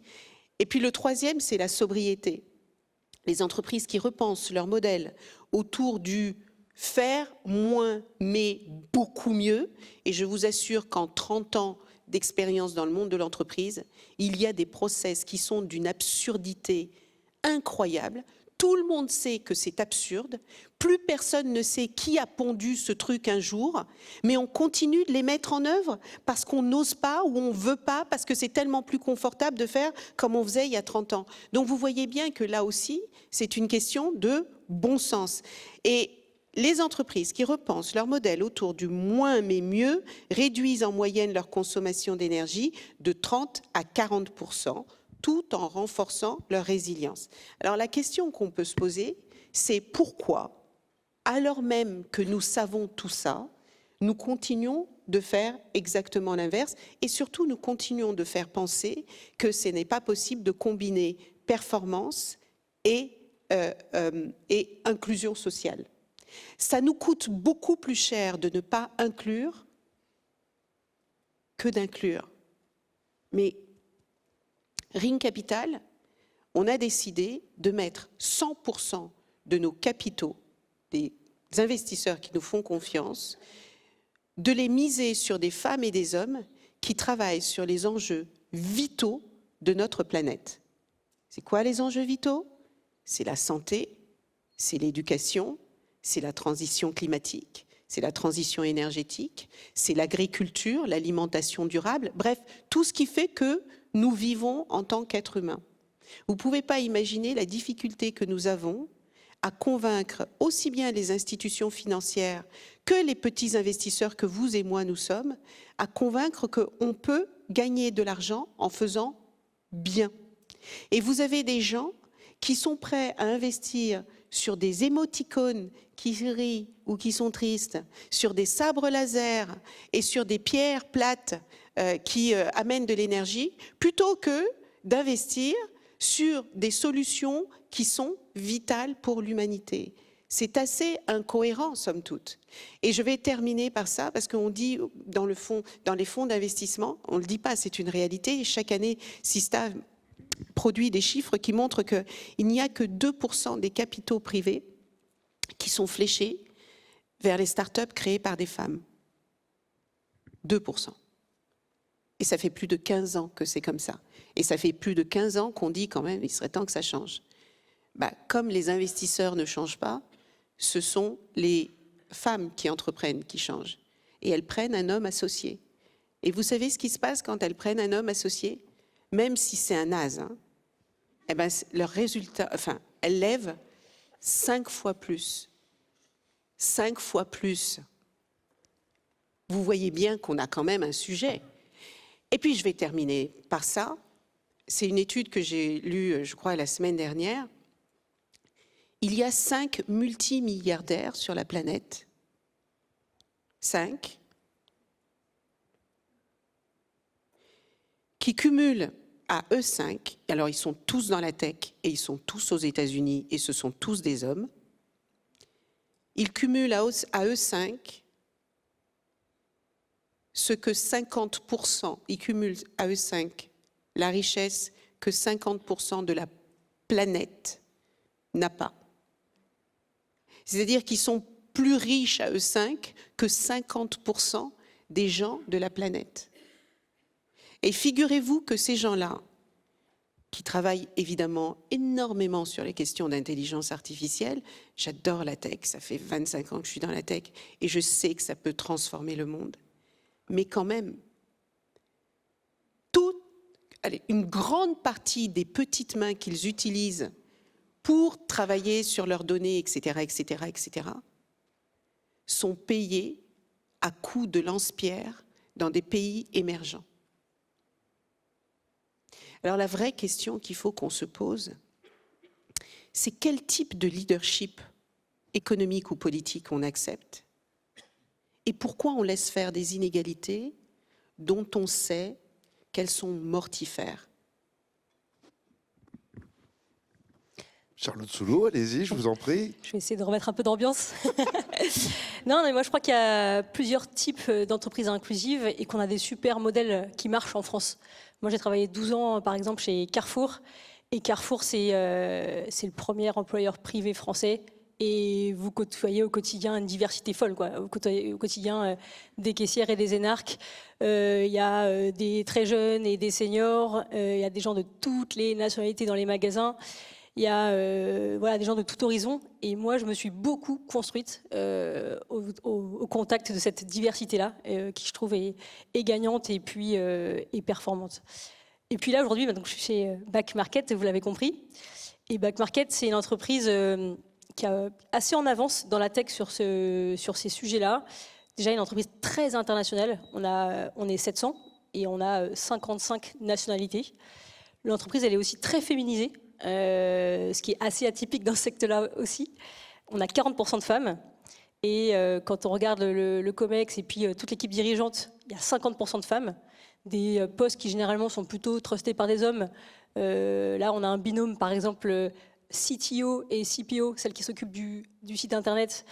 Et puis le troisième, c'est la sobriété. Les entreprises qui repensent leur modèle autour du faire moins, mais beaucoup mieux. Et je vous assure qu'en 30 ans d'expérience dans le monde de l'entreprise, il y a des process qui sont d'une absurdité incroyable. Tout le monde sait que c'est absurde. Plus personne ne sait qui a pondu ce truc un jour, mais on continue de les mettre en œuvre parce qu'on n'ose pas ou on ne veut pas, parce que c'est tellement plus confortable de faire comme on faisait il y a 30 ans. Donc vous voyez bien que là aussi, c'est une question de bon sens. Et les entreprises qui repensent leur modèle autour du moins mais mieux réduisent en moyenne leur consommation d'énergie de 30 à 40%, tout en renforçant leur résilience. Alors la question qu'on peut se poser, c'est pourquoi, alors même que nous savons tout ça, nous continuons de faire exactement l'inverse et surtout nous continuons de faire penser que ce n'est pas possible de combiner performance et inclusion sociale. Ça nous coûte beaucoup plus cher de ne pas inclure que d'inclure. Mais Ring Capital, on a décidé de mettre 100% de nos capitaux, des investisseurs qui nous font confiance, de les miser sur des femmes et des hommes qui travaillent sur les enjeux vitaux de notre planète. C'est quoi les enjeux vitaux? C'est la santé, c'est l'éducation, c'est la transition climatique, c'est la transition énergétique, c'est l'agriculture, l'alimentation durable, bref, tout ce qui fait que nous vivons en tant qu'êtres humains. Vous ne pouvez pas imaginer la difficulté que nous avons à convaincre aussi bien les institutions financières que les petits investisseurs que vous et moi nous sommes, à convaincre qu'on peut gagner de l'argent en faisant bien. Et vous avez des gens qui sont prêts à investir sur des émoticônes qui rient ou qui sont tristes, sur des sabres laser et sur des pierres plates qui amènent de l'énergie, plutôt que d'investir sur des solutions qui sont vitales pour l'humanité. C'est assez incohérent, somme toute. Et je vais terminer par ça, parce qu'on dit dans les fonds d'investissement, on ne le dit pas, c'est une réalité. Et chaque année, Sista produit des chiffres qui montrent qu'il n'y a que 2% des capitaux privés qui sont fléchés vers les startups créées par des femmes. 2%. Et ça fait plus de 15 ans que c'est comme ça. Et ça fait plus de 15 ans qu'on dit quand même, il serait temps que ça change. Comme les investisseurs ne changent pas, ce sont les femmes qui entreprennent qui changent. Et elles prennent un homme associé. Et vous savez ce qui se passe quand elles prennent un homme associé? Même si c'est un naze, leur résultat, elles lèvent 5 fois plus. 5 fois plus. Vous voyez bien qu'on a quand même un sujet. Et puis je vais terminer par ça. C'est une étude que j'ai lue, je crois, la semaine dernière. Il y a 5 multimilliardaires sur la planète. 5. Qui cumulent à eux 5. Alors ils sont tous dans la tech et ils sont tous aux États-Unis et ce sont tous des hommes. Ils cumulent à eux 5 ce que 50%, ils cumulent à eux 5 la richesse que 50% de la planète n'a pas. C'est-à-dire qu'ils sont plus riches à eux 5 que 50% des gens de la planète. Et figurez-vous que ces gens-là, qui travaillent évidemment énormément sur les questions d'intelligence artificielle, j'adore la tech, ça fait 25 ans que je suis dans la tech, et je sais que ça peut transformer le monde. Mais quand même, une grande partie des petites mains qu'ils utilisent pour travailler sur leurs données, etc., etc., etc., sont payées à coups de lance-pierre dans des pays émergents. Alors la vraie question qu'il faut qu'on se pose, c'est quel type de leadership économique ou politique on accepte et pourquoi on laisse faire des inégalités dont on sait qu'elles sont mortifères. Charlotte Soulot, allez-y, je vous en prie. Je vais essayer de remettre un peu d'ambiance. Non, mais moi je crois qu'il y a plusieurs types d'entreprises inclusives et qu'on a des super modèles qui marchent en France. Moi j'ai travaillé 12 ans par exemple chez Carrefour et Carrefour c'est le premier employeur privé français et vous côtoyez au quotidien une diversité folle, quoi. Vous côtoyez au quotidien des caissières et des énarques. Il y a des très jeunes et des seniors, il y a des gens de toutes les nationalités dans les magasins. Il y a des gens de tout horizon et moi je me suis beaucoup construite au contact de cette diversité-là qui je trouve est gagnante et puis est performante. Et puis là aujourd'hui donc, je suis chez Back Market, vous l'avez compris. Et Back Market c'est une entreprise qui est assez en avance dans la tech sur ces sujets-là. Déjà une entreprise très internationale, on est 700 et on a 55 nationalités. L'entreprise elle est aussi très féminisée. Ce qui est assez atypique dans ce secteur-là aussi. On a 40% de femmes et quand on regarde le COMEX et puis toute l'équipe dirigeante, il y a 50% de femmes. Des postes qui généralement sont plutôt trustés par des hommes. Là, on a un binôme, par exemple, CTO et CPO, celles qui s'occupent du site internet,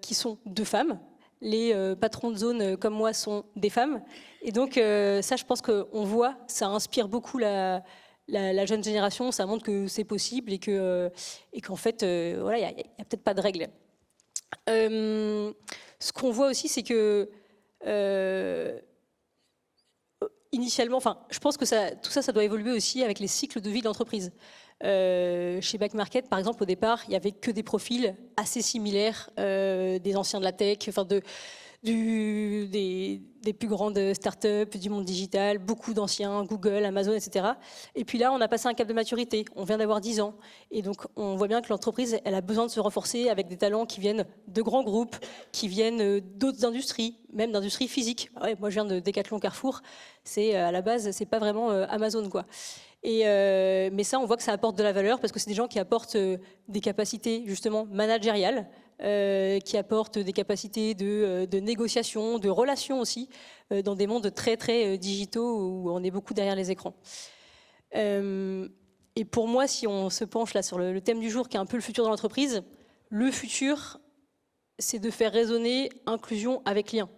qui sont 2 femmes. Les patrons de zone comme moi sont des femmes. Et donc ça, je pense qu'on voit, ça inspire beaucoup la jeune génération, ça montre que c'est possible et qu'en fait, voilà, il n'y a peut-être pas de règles. Ce qu'on voit aussi, c'est que initialement, je pense que tout ça doit évoluer aussi avec les cycles de vie de l'entreprise. Chez Back Market, par exemple, au départ, il n'y avait que des profils assez similaires, des anciens de la tech, des plus grandes startups, du monde digital, beaucoup d'anciens, Google, Amazon, etc. Et puis là, on a passé un cap de maturité. On vient d'avoir 10 ans. Et donc, on voit bien que l'entreprise, elle a besoin de se renforcer avec des talents qui viennent de grands groupes, qui viennent d'autres industries, même d'industries physiques. Ouais, moi, je viens de Decathlon Carrefour. À la base, c'est pas vraiment Amazon, quoi. Mais ça, on voit que ça apporte de la valeur parce que c'est des gens qui apportent des capacités, justement, managériales, qui apportent des capacités de négociation, de relations aussi, dans des mondes très, très digitaux où on est beaucoup derrière les écrans. Et pour moi, si on se penche là sur le thème du jour, qui est un peu le futur de l'entreprise, le futur, c'est de faire résonner inclusion avec lien.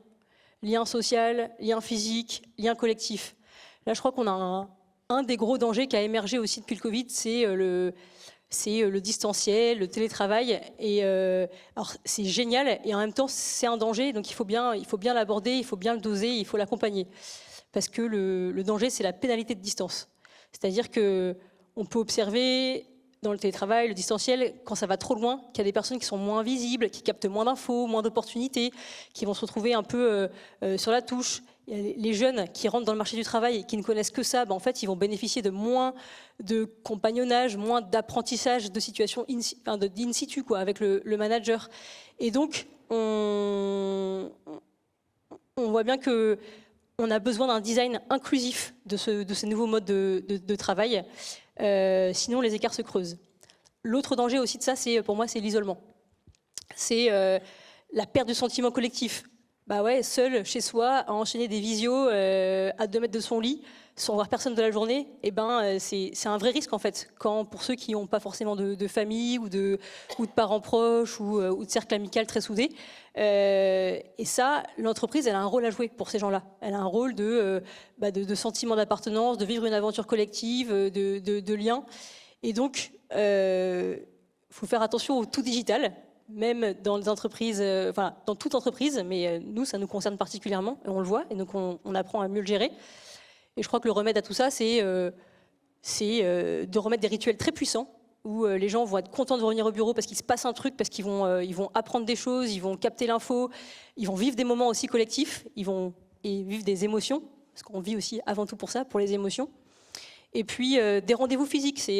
Lien social, lien physique, lien collectif. Là, je crois qu'on a un des gros dangers qui a émergé aussi depuis le Covid, c'est le distanciel, le télétravail. Et alors c'est génial et en même temps c'est un danger, donc il faut bien l'aborder, il faut bien le doser, il faut l'accompagner. Parce que le danger, c'est la pénalité de distance. C'est-à-dire qu'on peut observer dans le télétravail, le distanciel, quand ça va trop loin, qu'il y a des personnes qui sont moins visibles, qui captent moins d'infos, moins d'opportunités, qui vont se retrouver un peu sur la touche. Les jeunes qui rentrent dans le marché du travail et qui ne connaissent que ça, en fait, ils vont bénéficier de moins de compagnonnage, moins d'apprentissage de situations in situ, quoi, avec le manager. Et donc, on voit bien qu'on a besoin d'un design inclusif de ces nouveaux modes de travail. Sinon, les écarts se creusent. L'autre danger aussi de ça, pour moi, c'est l'isolement. C'est la perte du sentiment collectif. Bah ouais, seul, chez soi, à enchaîner des visios à 2 mètres de son lit, sans voir personne de la journée, c'est un vrai risque en fait. Pour ceux qui n'ont pas forcément de famille ou de parents proches ou de cercle amical très soudé. Et ça, l'entreprise, elle a un rôle à jouer pour ces gens-là. Elle a un rôle de sentiment d'appartenance, de vivre une aventure collective, de lien. Et donc, faut faire attention au tout digital. Même dans les entreprises, dans toute entreprise, mais nous, ça nous concerne particulièrement, et on le voit, et donc on apprend à mieux le gérer. Et je crois que le remède à tout ça, c'est de remettre des rituels très puissants, où les gens vont être contents de revenir au bureau parce qu'il se passe un truc, parce qu'ils vont apprendre des choses, ils vont capter l'info, ils vont vivre des moments aussi collectifs, ils vont vivre des émotions, parce qu'on vit aussi avant tout pour ça, pour les émotions. Et puis des rendez-vous physiques,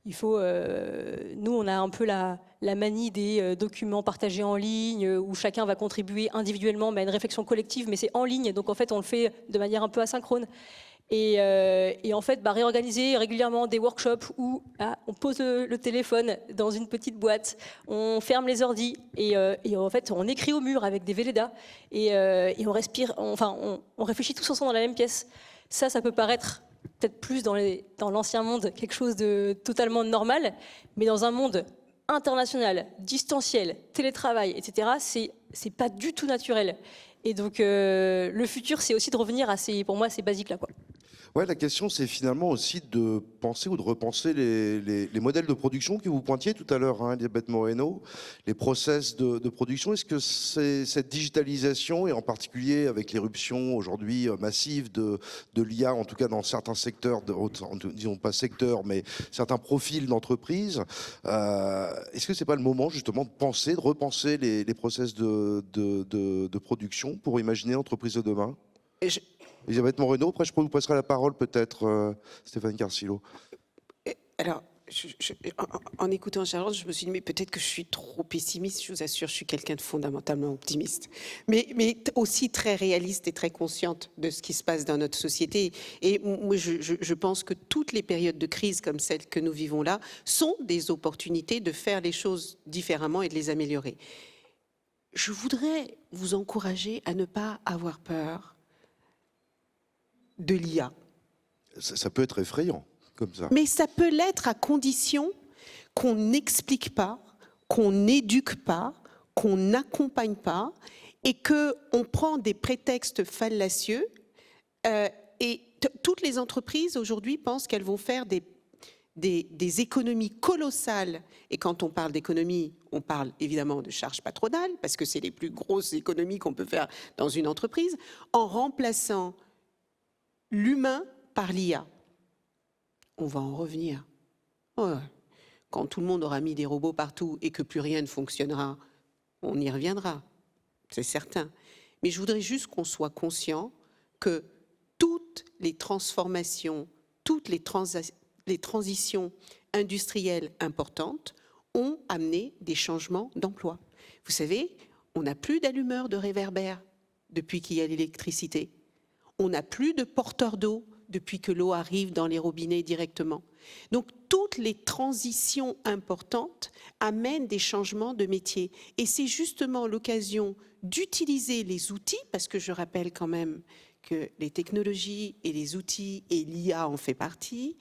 nous, on a un peu la manie des documents partagés en ligne, où chacun va contribuer individuellement à une réflexion collective, mais c'est en ligne, donc en fait, on le fait de manière un peu asynchrone. Et en fait, réorganiser régulièrement des workshops où on pose le téléphone dans une petite boîte, on ferme les ordis, et en fait, on écrit au mur avec des Velleda, et on respire, on réfléchit tous ensemble dans la même pièce. Ça peut paraître peut-être plus dans l'ancien monde, quelque chose de totalement normal, mais dans un monde international, distanciel, télétravail, etc., c'est pas du tout naturel. Et donc, le futur, c'est aussi de revenir à pour moi, ces basiques-là, quoi. Ouais, la question, c'est finalement aussi de penser ou de repenser les modèles de production que vous pointiez tout à l'heure, Elisabeth Moreno, les process de production. Est-ce que cette digitalisation, et en particulier avec l'éruption aujourd'hui massive de l'IA, en tout cas dans certains secteurs, disons pas secteurs, mais certains profils d'entreprise, est-ce que c'est pas le moment justement de repenser les process de production pour imaginer l'entreprise de demain ? Elisabeth Moreno, après je vous passerai la parole peut-être, Stéphane Carcillo. Alors, en écoutant Charlotte, je me suis dit, mais peut-être que je suis trop pessimiste. Je vous assure, je suis quelqu'un de fondamentalement optimiste, mais aussi très réaliste et très consciente de ce qui se passe dans notre société. Et moi, je pense que toutes les périodes de crise comme celle que nous vivons là sont des opportunités de faire les choses différemment et de les améliorer. Je voudrais vous encourager à ne pas avoir peur de l'IA. Ça peut être effrayant, comme ça. Mais ça peut l'être à condition qu'on n'explique pas, qu'on n'éduque pas, qu'on n'accompagne pas, et qu'on prend des prétextes fallacieux. Et toutes les entreprises aujourd'hui pensent qu'elles vont faire des économies colossales. Et quand on parle d'économie, on parle évidemment de charges patronales, parce que c'est les plus grosses économies qu'on peut faire dans une entreprise, en remplaçant l'humain par l'IA. On va en revenir. Ouais. Quand tout le monde aura mis des robots partout et que plus rien ne fonctionnera, on y reviendra, c'est certain. Mais je voudrais juste qu'on soit conscient que toutes les transformations, toutes les transitions industrielles importantes ont amené des changements d'emploi. Vous savez, on n'a plus d'allumeurs de réverbères depuis qu'il y a l'électricité. On n'a plus de porteurs d'eau depuis que l'eau arrive dans les robinets directement. Donc, toutes les transitions importantes amènent des changements de métier. Et c'est justement l'occasion d'utiliser les outils, parce que je rappelle quand même que les technologies et les outils, et l'IA en fait partie,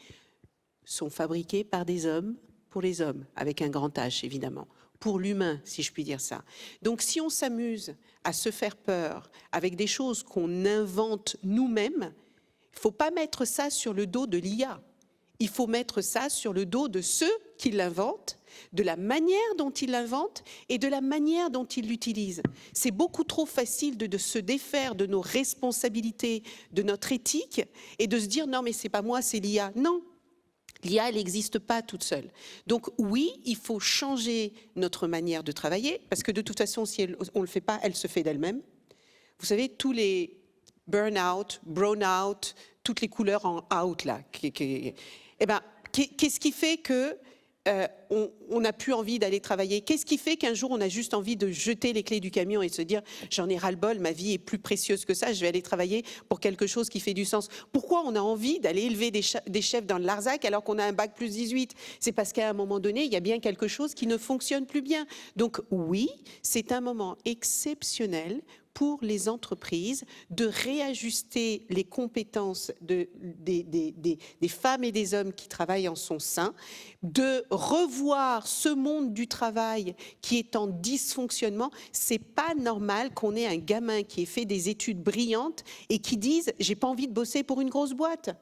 sont fabriqués par des hommes, pour les hommes, avec un grand H évidemment. pour l'humain, si je puis dire ça. Donc si on s'amuse à se faire peur avec des choses qu'on invente nous-mêmes, il ne faut pas mettre ça sur le dos de l'IA. Il faut mettre ça sur le dos de ceux qui l'inventent, de la manière dont ils l'inventent et de la manière dont ils l'utilisent. C'est beaucoup trop facile de se défaire de nos responsabilités, de notre éthique et de se dire non mais c'est pas moi, c'est l'IA. Non, l'IA elle n'existe pas toute seule. Donc oui, il faut changer notre manière de travailler parce que de toute façon si on ne le fait pas, elle se fait d'elle-même. Vous savez, tous les burn-out, brown-out, toutes les couleurs en out là, qu'est-ce qui fait que on n'a plus envie d'aller travailler? Qu'est-ce qui fait qu'un jour on a juste envie de jeter les clés du camion et se dire j'en ai ras-le-bol, ma vie est plus précieuse que ça, je vais aller travailler pour quelque chose qui fait du sens? Pourquoi on a envie d'aller élever des chefs dans le Larzac alors qu'on a un bac plus 18? C'est parce qu'à un moment donné, il y a bien quelque chose qui ne fonctionne plus bien. Donc oui, c'est un moment exceptionnel pour les entreprises de réajuster les compétences des femmes et des hommes qui travaillent en son sein, de revoir ce monde du travail qui est en dysfonctionnement. C'est pas normal qu'on ait un gamin qui ait fait des études brillantes et qui dise « j'ai pas envie de bosser pour une grosse boîte ».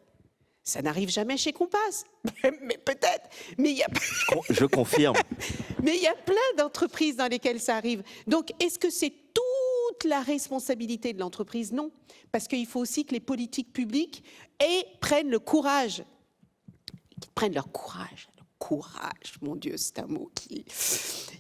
Ça n'arrive jamais chez Compass, mais peut-être. Mais il y a... Je confirme. Mais il y a plein d'entreprises dans lesquelles ça arrive. Donc, est-ce que c'est toute la responsabilité de l'entreprise? Non, parce qu'il faut aussi que les politiques publiques prennent le courage, prennent leur courage. Le courage, mon Dieu, c'est un mot qui...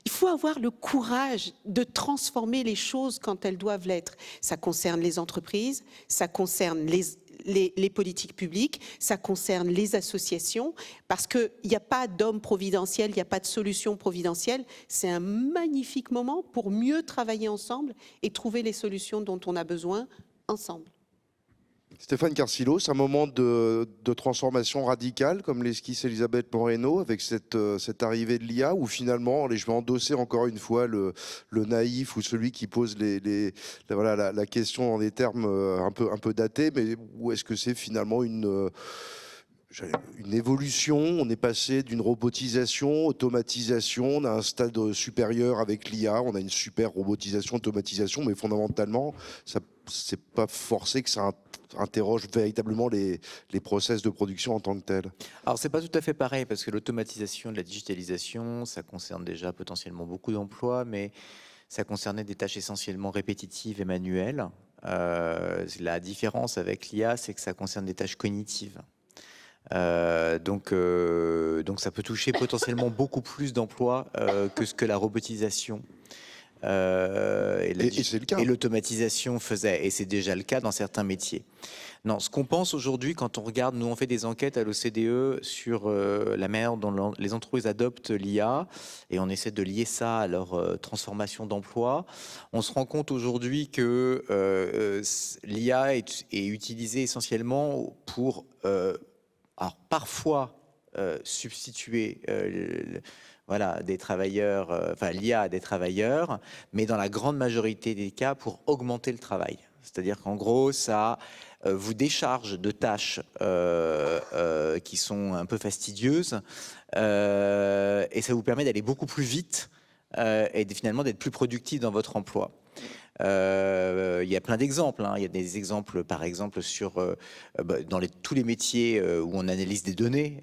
Il faut avoir le courage de transformer les choses quand elles doivent l'être. Ça concerne les entreprises, ça concerne les politiques publiques, ça concerne les associations, parce qu'il n'y a pas d'homme providentiel, il n'y a pas de solution providentielle. C'est un magnifique moment pour mieux travailler ensemble et trouver les solutions dont on a besoin ensemble. Stéphane Carcillo, c'est un moment de transformation radicale, comme l'esquisse Elisabeth Moreno, avec cette arrivée de l'IA, où finalement, je vais endosser encore une fois le naïf ou celui qui pose la question en des termes un peu datés, mais où est-ce que c'est finalement une évolution? On est passé d'une robotisation, automatisation, on a un stade supérieur avec l'IA, on a une super robotisation, automatisation, mais fondamentalement, c'est pas forcé que ça interroge véritablement les process de production en tant que tels. Alors c'est pas tout à fait pareil parce que l'automatisation de la digitalisation, ça concerne déjà potentiellement beaucoup d'emplois, mais ça concernait des tâches essentiellement répétitives et manuelles. La différence avec l'IA, c'est que ça concerne des tâches cognitives. Donc ça peut toucher potentiellement beaucoup plus d'emplois que ce que la robotisation et l'automatisation faisait, et c'est déjà le cas dans certains métiers. Non, ce qu'on pense aujourd'hui, quand on regarde, nous on fait des enquêtes à l'OCDE sur la manière dont les entreprises adoptent l'IA, et on essaie de lier ça à leur transformation d'emploi. On se rend compte aujourd'hui que l'IA est utilisée essentiellement pour, alors parfois, substituer des travailleurs, enfin l'IA à des travailleurs, mais dans la grande majorité des cas pour augmenter le travail. C'est-à-dire qu'en gros, ça vous décharge de tâches qui sont un peu fastidieuses et ça vous permet d'aller beaucoup plus vite et finalement d'être plus productif dans votre emploi. Il y a plein d'exemples. Il y a des exemples, par exemple, dans tous les métiers où on analyse des données.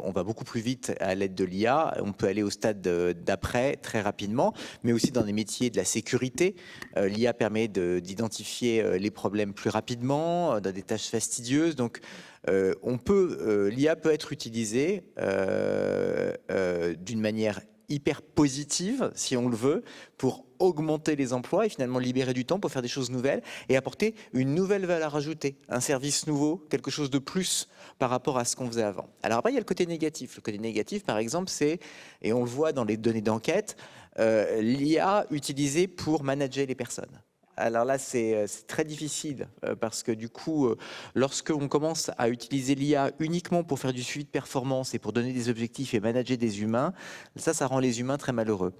On va beaucoup plus vite à l'aide de l'IA. On peut aller au stade d'après très rapidement, mais aussi dans les métiers de la sécurité. L'IA permet d'identifier les problèmes plus rapidement, dans des tâches fastidieuses. Donc, l'IA peut être utilisée d'une manière hyper positive, si on le veut, pour augmenter les emplois et finalement libérer du temps pour faire des choses nouvelles et apporter une nouvelle valeur ajoutée, un service nouveau, quelque chose de plus par rapport à ce qu'on faisait avant. Alors après, il y a le côté négatif. Le côté négatif, par exemple, c'est, et on le voit dans les données d'enquête, l'IA utilisée pour manager les personnes. Alors là, c'est très difficile parce que du coup, lorsqu'on commence à utiliser l'IA uniquement pour faire du suivi de performance et pour donner des objectifs et manager des humains, ça rend les humains très malheureux.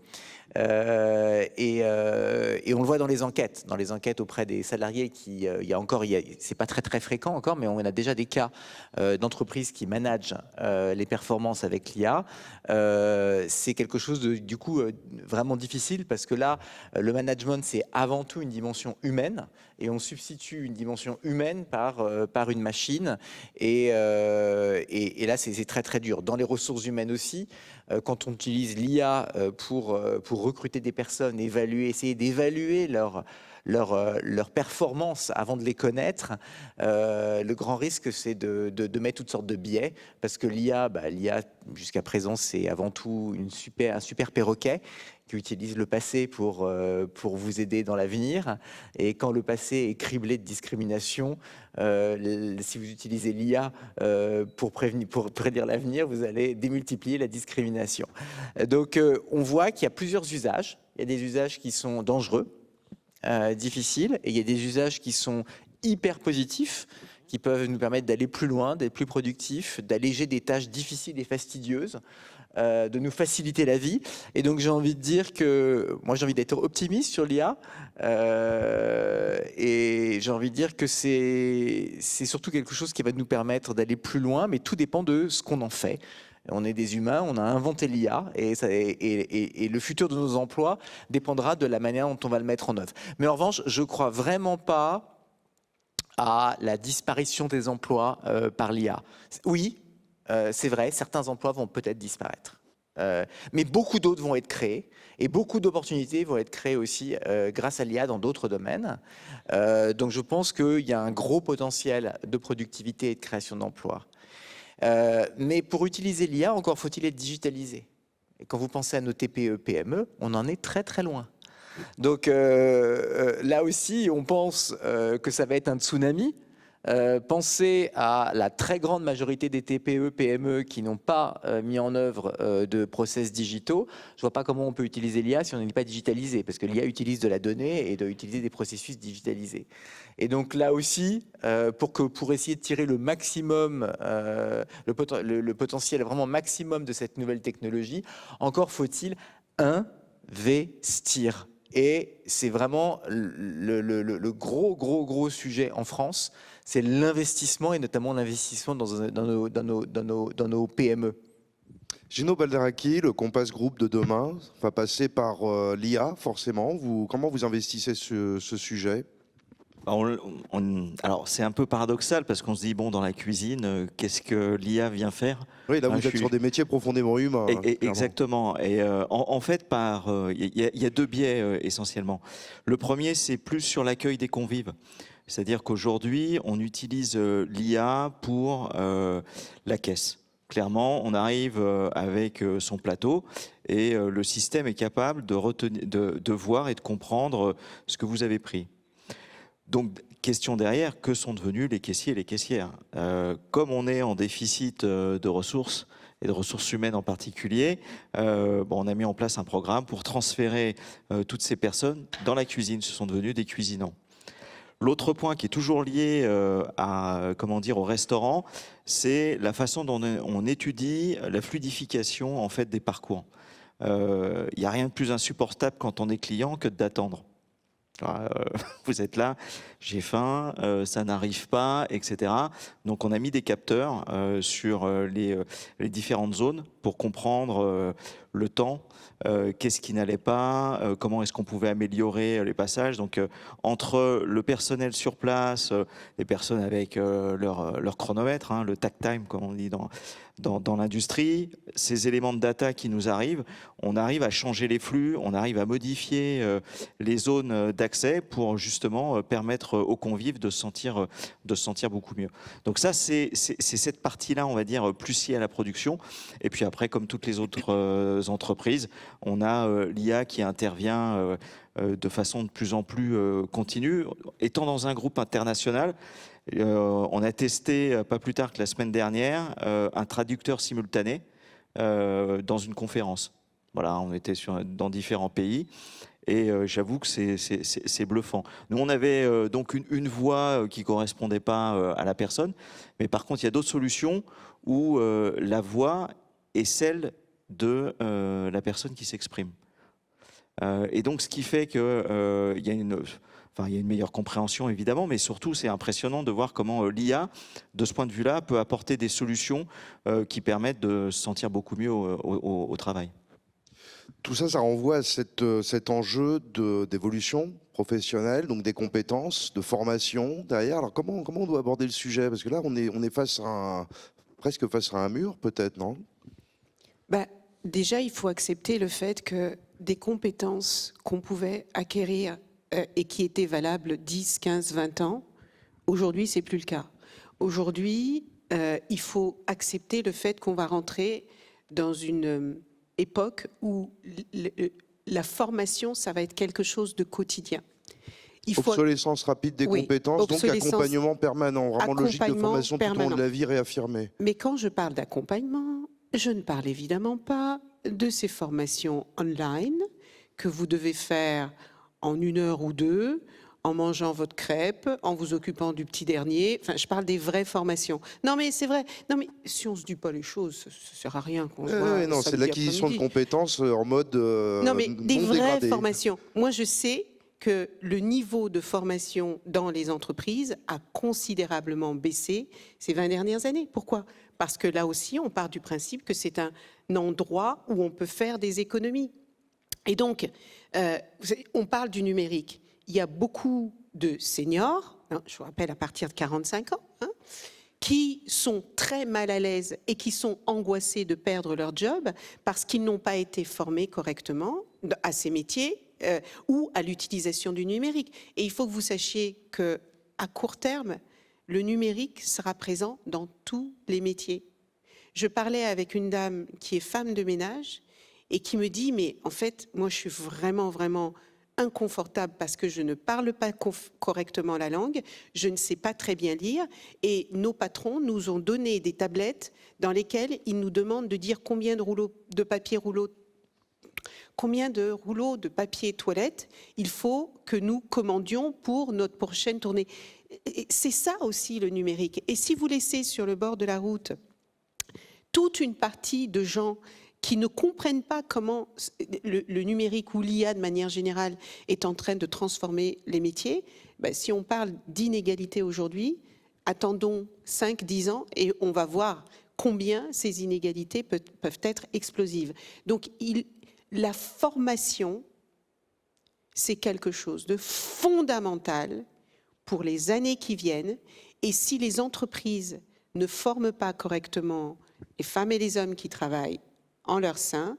Et on le voit dans les enquêtes auprès des salariés c'est pas très fréquent encore, mais on a déjà des cas d'entreprises qui managent les performances avec l'IA. C'est quelque chose de du coup vraiment difficile parce que là, le management c'est avant tout une dimension humaine et on substitue une dimension humaine par une machine et là c'est très dur. Dans les ressources humaines aussi, quand on utilise l'IA pour recruter des personnes, essayer d'évaluer leur performance avant de les connaître, le grand risque c'est de mettre toutes sortes de biais parce que l'IA jusqu'à présent c'est avant tout un super perroquet qui utilise le passé pour vous aider dans l'avenir. Et quand le passé est criblé de discrimination, si vous utilisez l'IA pour prédire l'avenir, vous allez démultiplier la discrimination. Donc on voit qu'il y a plusieurs usages. Il y a des usages qui sont dangereux, difficiles, et il y a des usages qui sont hyper positifs, qui peuvent nous permettre d'aller plus loin, d'être plus productifs, d'alléger des tâches difficiles et fastidieuses, de nous faciliter la vie. Et donc j'ai envie de dire que moi j'ai envie d'être optimiste sur l'IA et j'ai envie de dire que c'est surtout quelque chose qui va nous permettre d'aller plus loin, mais tout dépend de ce qu'on en fait. On est des humains, on a inventé l'IA et le futur de nos emplois dépendra de la manière dont on va le mettre en œuvre. Mais en revanche, je crois vraiment pas à la disparition des emplois par l'IA. Oui, c'est vrai, certains emplois vont peut-être disparaître. Mais beaucoup d'autres vont être créés et beaucoup d'opportunités vont être créées aussi grâce à l'IA dans d'autres domaines. Donc je pense qu'il y a un gros potentiel de productivité et de création d'emplois. Mais pour utiliser l'IA, encore faut-il être digitalisé. Et quand vous pensez à nos TPE, PME, on en est très loin. Donc là aussi, on pense que ça va être un tsunami. Pensez à la très grande majorité des TPE, PME qui n'ont pas mis en œuvre de process digitaux. Je ne vois pas comment on peut utiliser l'IA si on n'est pas digitalisé, parce que l'IA utilise de la donnée et doit utiliser des processus digitalisés. Et donc là aussi, pour essayer de tirer le maximum, le potentiel vraiment maximum de cette nouvelle technologie, encore faut-il investir. Et c'est vraiment le gros sujet en France, c'est l'investissement et notamment l'investissement dans nos PME. Gino Baldaracchi, le Compass Group de demain va passer par l'IA forcément. Comment vous investissez ce sujet ? Alors c'est un peu paradoxal parce qu'on se dit bon, dans la cuisine, qu'est-ce que l'IA vient faire? Oui, là vous êtes sur des métiers profondément humains. Exactement. Et en fait, il y a deux biais essentiellement. Le premier, c'est plus sur l'accueil des convives. C'est-à-dire qu'aujourd'hui, on utilise l'IA pour la caisse. Clairement, on arrive avec son plateau et le système est capable de voir et de comprendre ce que vous avez pris. Donc, question derrière, que sont devenus les caissiers et les caissières? Comme on est en déficit de ressources, et de ressources humaines en particulier, on a mis en place un programme pour transférer toutes ces personnes dans la cuisine. Ce sont devenus des cuisinants. L'autre point qui est toujours lié au restaurant, c'est la façon dont on étudie la fluidification en fait, des parcours. Il n'y a rien de plus insupportable quand on est client que d'attendre. Vous êtes là, j'ai faim, ça n'arrive pas, etc. Donc on a mis des capteurs sur les différentes zones pour comprendre le temps, qu'est-ce qui n'allait pas, comment est-ce qu'on pouvait améliorer les passages. Donc entre le personnel sur place, les personnes avec leur chronomètre, le takt time comme on dit dans l'industrie, ces éléments de data qui nous arrivent, on arrive à changer les flux, on arrive à modifier les zones d'accès pour justement permettre aux convives de se sentir beaucoup mieux. Donc ça, c'est cette partie-là, on va dire, plus liée à la production. Et puis après, comme toutes les autres entreprises, on a l'IA qui intervient de façon de plus en plus continue. Étant dans un groupe international, on a testé, pas plus tard que la semaine dernière, un traducteur simultané dans une conférence. Voilà, on était dans différents pays Et j'avoue que c'est bluffant. Nous, on avait donc une voix qui ne correspondait pas à la personne, mais par contre, il y a d'autres solutions où la voix est celle de la personne qui s'exprime. Et donc, ce qui fait qu'il y a une meilleure compréhension, évidemment, mais surtout, c'est impressionnant de voir comment l'IA, de ce point de vue-là, peut apporter des solutions qui permettent de se sentir beaucoup mieux au travail. Tout ça, ça renvoie à cet enjeu d'évolution professionnelle, donc des compétences, de formation derrière. Alors comment on doit aborder le sujet? Parce que là, on est presque face à un mur, peut-être, non? Déjà, il faut accepter le fait que des compétences qu'on pouvait acquérir et qui étaient valables 10, 15, 20 ans, aujourd'hui, c'est plus le cas. Aujourd'hui, il faut accepter le fait qu'on va rentrer dans une époque où la formation, ça va être quelque chose de quotidien. Obsolescence rapide des compétences, donc accompagnement permanent, vraiment logique de formation tout au long de la vie réaffirmée. Mais quand je parle d'accompagnement, je ne parle évidemment pas de ces formations online que vous devez faire en 1 heure ou 2, en mangeant votre crêpe, en vous occupant du petit dernier. Enfin, je parle des vraies formations. Non, mais c'est vrai. Non, mais si on ne se dit pas les choses, ça ne sert à rien qu'on se voit. Non, c'est l'acquisition de compétences en mode non, mais des vraies dégradé. formations. Moi, je sais que le niveau de formation dans les entreprises a considérablement baissé ces 20 dernières années. Pourquoi? Parce que là aussi, on part du principe que c'est un endroit où on peut faire des économies. Et donc, on parle du numérique. Il y a beaucoup de seniors, je vous rappelle à partir de 45 ans, qui sont très mal à l'aise et qui sont angoissés de perdre leur job parce qu'ils n'ont pas été formés correctement à ces métiers ou à l'utilisation du numérique. Et il faut que vous sachiez qu'à court terme, le numérique sera présent dans tous les métiers. Je parlais avec une dame qui est femme de ménage et qui me dit, mais en fait, moi je suis vraiment inconfortable parce que je ne parle pas correctement la langue, je ne sais pas très bien lire et nos patrons nous ont donné des tablettes dans lesquelles ils nous demandent de dire combien de rouleaux de papier toilette il faut que nous commandions pour notre prochaine tournée. C'est ça aussi le numérique. Et si vous laissez sur le bord de la route toute une partie de gens qui ne comprennent pas comment le numérique ou l'IA de manière générale est en train de transformer les métiers, si on parle d'inégalité aujourd'hui, attendons 5-10 ans et on va voir combien ces inégalités peuvent être explosives. Donc la formation, c'est quelque chose de fondamental pour les années qui viennent. Et si les entreprises ne forment pas correctement les femmes et les hommes qui travaillent en leur sein,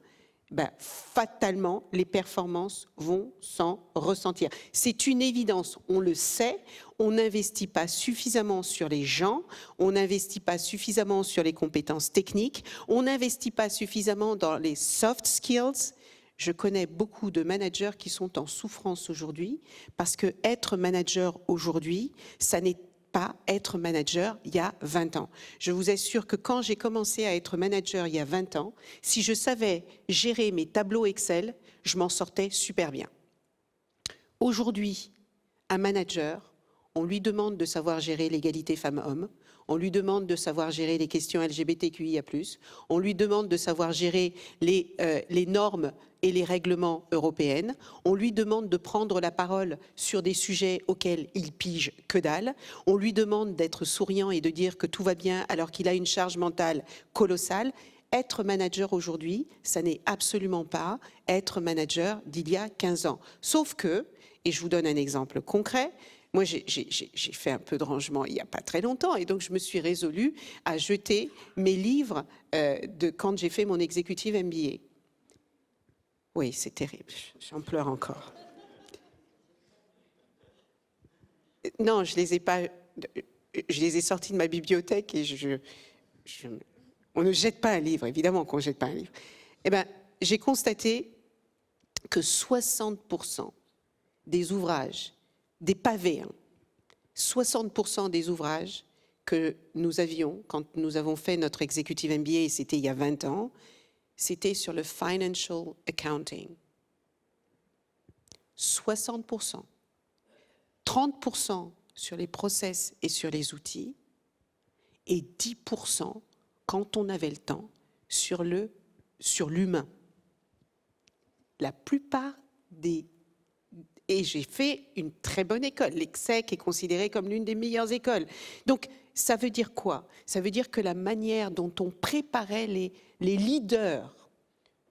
fatalement, les performances vont s'en ressentir. C'est une évidence, on le sait, on n'investit pas suffisamment sur les gens, on n'investit pas suffisamment sur les compétences techniques, on n'investit pas suffisamment dans les soft skills. Je connais beaucoup de managers qui sont en souffrance aujourd'hui parce que être manager aujourd'hui, ça n'est pas être manager il y a 20 ans. Je vous assure que quand j'ai commencé à être manager il y a 20 ans, si je savais gérer mes tableaux Excel, je m'en sortais super bien. Aujourd'hui, un manager, on lui demande de savoir gérer l'égalité femmes-hommes, on lui demande de savoir gérer les questions LGBTQIA+, on lui demande de savoir gérer les normes et les règlements européennes, on lui demande de prendre la parole sur des sujets auxquels il pige que dalle, on lui demande d'être souriant et de dire que tout va bien alors qu'il a une charge mentale colossale. Être manager aujourd'hui, ça n'est absolument pas être manager d'il y a 15 ans. Sauf que, et je vous donne un exemple concret, moi, j'ai fait un peu de rangement il n'y a pas très longtemps et donc je me suis résolue à jeter mes livres de quand j'ai fait mon executive MBA. Oui, c'est terrible, j'en pleure encore. Non, je les ai pas, je les ai sortis de ma bibliothèque et on ne jette pas un livre, évidemment qu'on ne jette pas un livre. Eh bien, j'ai constaté que 60% des ouvrages, des pavés, 60% des ouvrages que nous avions quand nous avons fait notre executive MBA, et c'était il y a 20 ans, c'était sur le financial accounting. 60%. 30% sur les process et sur les outils, et 10% quand on avait le temps sur l'humain. La plupart des... Et j'ai fait une très bonne école. L'EXEC est considérée comme l'une des meilleures écoles. Donc, ça veut dire quoi? Ça veut dire que la manière dont on préparait les leaders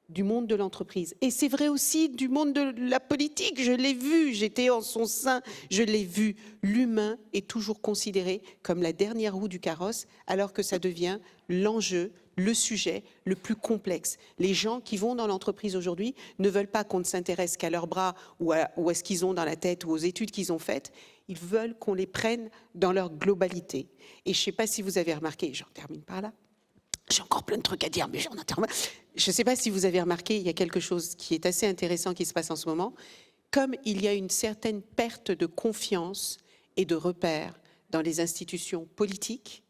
du monde de l'entreprise, et c'est vrai aussi du monde de la politique, je l'ai vu, j'étais en son sein, je l'ai vu, l'humain est toujours considéré comme la dernière roue du carrosse, alors que ça devient l'enjeu, le sujet le plus complexe. Les gens qui vont dans l'entreprise aujourd'hui ne veulent pas qu'on ne s'intéresse qu'à leurs bras ou à ce qu'ils ont dans la tête ou aux études qu'ils ont faites, ils veulent qu'on les prenne dans leur globalité. Et je ne sais pas si vous avez remarqué, j'en termine par là, j'ai encore plein de trucs à dire, mais j'en interviens. Je ne sais pas si vous avez remarqué, il y a quelque chose qui est assez intéressant qui se passe en ce moment. Comme il y a une certaine perte de confiance et de repères dans les institutions politiques,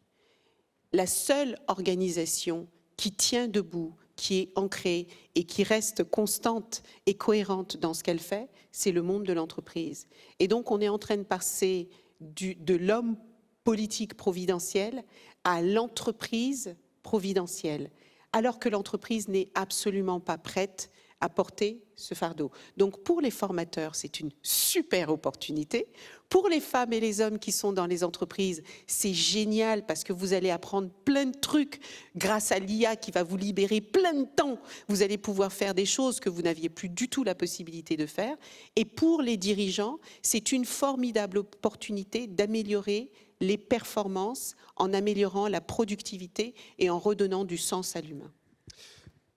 la seule organisation qui tient debout, qui est ancrée et qui reste constante et cohérente dans ce qu'elle fait, c'est le monde de l'entreprise. Et donc, on est en train de passer de l'homme politique providentiel à l'entreprise providentielle, alors que l'entreprise n'est absolument pas prête à porter ce fardeau. Donc pour les formateurs, c'est une super opportunité. Pour les femmes et les hommes qui sont dans les entreprises, c'est génial parce que vous allez apprendre plein de trucs grâce à l'IA qui va vous libérer plein de temps. Vous allez pouvoir faire des choses que vous n'aviez plus du tout la possibilité de faire. Et pour les dirigeants, c'est une formidable opportunité d'améliorer les performances en améliorant la productivité et en redonnant du sens à l'humain.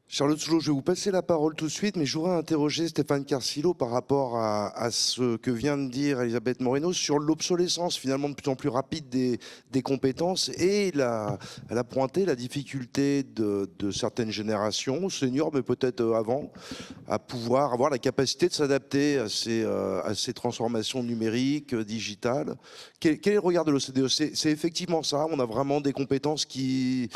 Charlotte Sougeot, je vais vous passer la parole tout de suite, mais je voudrais interroger Stéphane Carcillo par rapport à ce que vient de dire Elisabeth Moreno sur l'obsolescence finalement de plus en plus rapide des compétences, et elle a pointé la difficulté de certaines générations, seniors mais peut-être avant, à pouvoir avoir la capacité de s'adapter à ces transformations numériques, digitales. Quel est le regard de l'OCDE? C'est effectivement ça, on a vraiment des compétences qui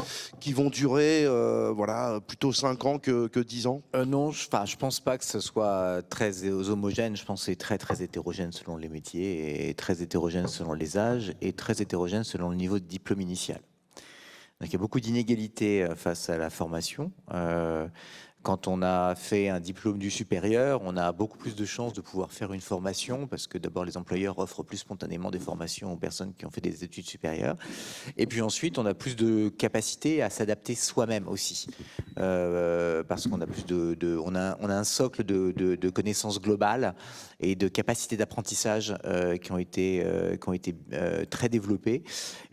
vont durer voilà, plutôt 5 ans que 10 ans? Non, je pense pas que ce soit très homogène. Je pense que c'est très hétérogène selon les métiers, et très hétérogène selon les âges, et très hétérogène selon le niveau de diplôme initial. Donc il y a beaucoup d'inégalités face à la formation. Quand on a fait un diplôme du supérieur, on a beaucoup plus de chances de pouvoir faire une formation, parce que d'abord les employeurs offrent plus spontanément des formations aux personnes qui ont fait des études supérieures. Et puis ensuite, on a plus de capacité à s'adapter soi-même aussi, parce qu'on a plus on a un socle de connaissances globales et de capacités d'apprentissage qui ont été très développées.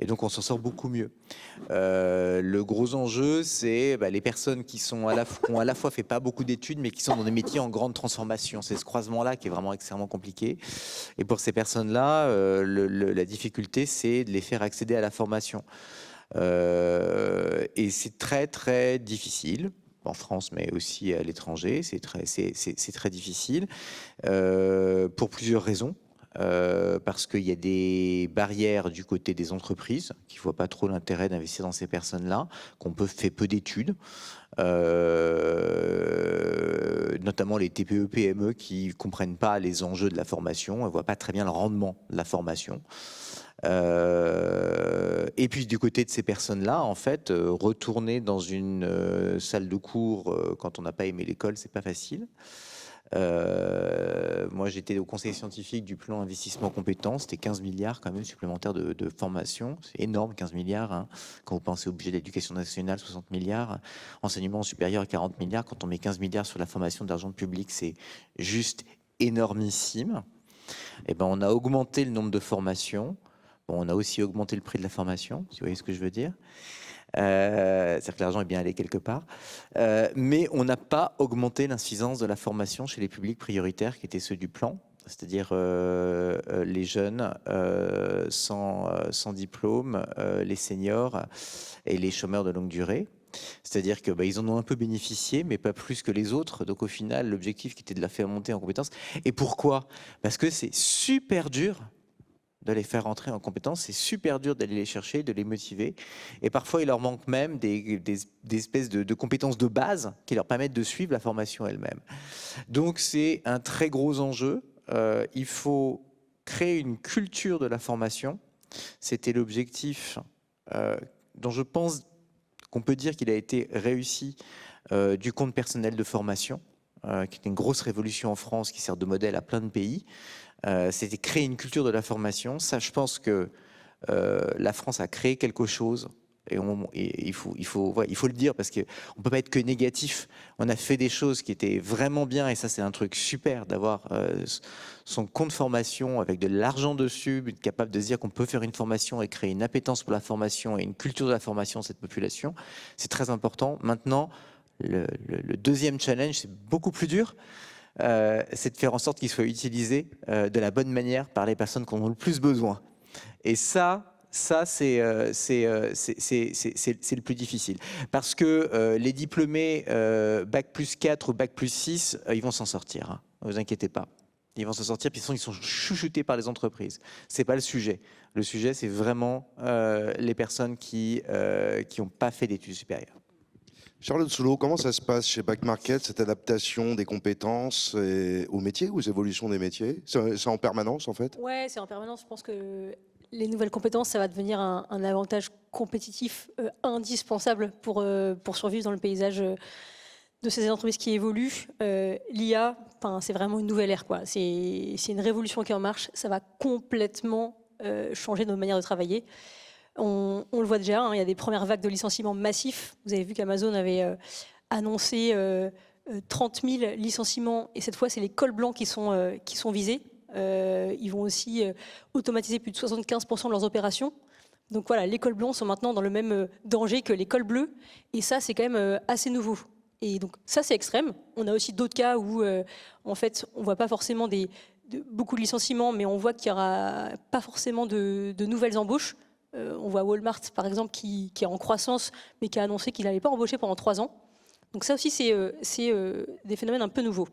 Et donc on s'en sort beaucoup mieux. Le gros enjeu, c'est les personnes qui sont ont à la fois fait pas beaucoup d'études, mais qui sont dans des métiers en grande transformation. C'est ce croisement-là qui est vraiment extrêmement compliqué. Et pour ces personnes-là, la difficulté, c'est de les faire accéder à la formation. Et c'est très difficile. En France, mais aussi à l'étranger, c'est très difficile pour plusieurs raisons. Parce qu'il y a des barrières du côté des entreprises qui ne voient pas trop l'intérêt d'investir dans ces personnes-là, qu'on fait peu d'études, notamment les TPE, PME qui ne comprennent pas les enjeux de la formation, ne voient pas très bien le rendement de la formation. Et puis du côté de ces personnes-là, en fait, retourner dans une salle de cours quand on n'a pas aimé l'école, c'est pas facile. Moi, j'étais au conseil scientifique du plan investissement compétences. C'était 15 milliards quand même supplémentaires de formation. C'est énorme, 15 milliards. Hein. Quand vous pensez au budget de l'éducation nationale, 60 milliards. Enseignement supérieur à 40 milliards. Quand on met 15 milliards sur la formation d'argent public, c'est juste énormissime. Et ben, on a augmenté le nombre de formations. Bon, on a aussi augmenté le prix de la formation, si vous voyez ce que je veux dire. C'est-à-dire que l'argent est bien allé quelque part. Mais on n'a pas augmenté l'insuffisance de la formation chez les publics prioritaires qui étaient ceux du plan, c'est-à-dire les jeunes sans diplôme, les seniors et les chômeurs de longue durée. C'est-à-dire que ils en ont un peu bénéficié, mais pas plus que les autres. Donc au final, l'objectif qui était de la faire monter en compétences. Et pourquoi? Parce que c'est super dur de les faire rentrer en compétences, c'est super dur d'aller les chercher, de les motiver. Et parfois, il leur manque même des espèces de compétences de base qui leur permettent de suivre la formation elle-même. Donc, c'est un très gros enjeu. il faut créer une culture de la formation. C'était l'objectif dont je pense qu'on peut dire qu'il a été réussi du compte personnel de formation, qui est une grosse révolution en France, qui sert de modèle à plein de pays. C'était créer une culture de la formation. Ça, je pense que la France a créé quelque chose. Et il faut le dire parce qu'on ne peut pas être que négatif. On a fait des choses qui étaient vraiment bien et ça c'est un truc super d'avoir son compte formation avec de l'argent dessus, capable de se dire qu'on peut faire une formation et créer une appétence pour la formation et une culture de la formation de cette population. C'est très important. Maintenant, le deuxième challenge, c'est beaucoup plus dur. C'est de faire en sorte qu'il soit utilisé de la bonne manière par les personnes qui en ont le plus besoin. Et ça c'est le plus difficile. Parce que les diplômés Bac plus 4 ou Bac plus 6, ils vont s'en sortir. Hein. Ne vous inquiétez pas. Ils vont s'en sortir, puis ils sont chouchoutés par les entreprises. Ce n'est pas le sujet. Le sujet, c'est vraiment les personnes qui n'ont pas fait d'études supérieures. Charlotte Soulot, comment ça se passe chez Back Market, cette adaptation des compétences au métier, aux évolutions des métiers? C'est en permanence, en fait? Ouais, c'est en permanence. Je pense que les nouvelles compétences, ça va devenir un avantage compétitif indispensable pour survivre dans le paysage de ces entreprises qui évoluent. L'IA, c'est vraiment une nouvelle ère, quoi. C'est une révolution qui est en marche. Ça va complètement changer nos manières de travailler. On le voit déjà, hein, il y a des premières vagues de licenciements massifs. Vous avez vu qu'Amazon avait annoncé 30 000 licenciements, et cette fois, c'est les cols blancs qui sont visés. Ils vont aussi automatiser plus de 75% de leurs opérations. Donc voilà, les cols blancs sont maintenant dans le même danger que les cols bleus, et ça, c'est quand même assez nouveau. Et donc ça, c'est extrême. On a aussi d'autres cas où, en fait, on ne voit pas forcément beaucoup de licenciements, mais on voit qu'il n'y aura pas forcément de nouvelles embauches. On voit Walmart, par exemple, qui est en croissance, mais qui a annoncé qu'il n'allait pas embaucher pendant 3 ans. Donc ça aussi, c'est des phénomènes un peu nouveaux.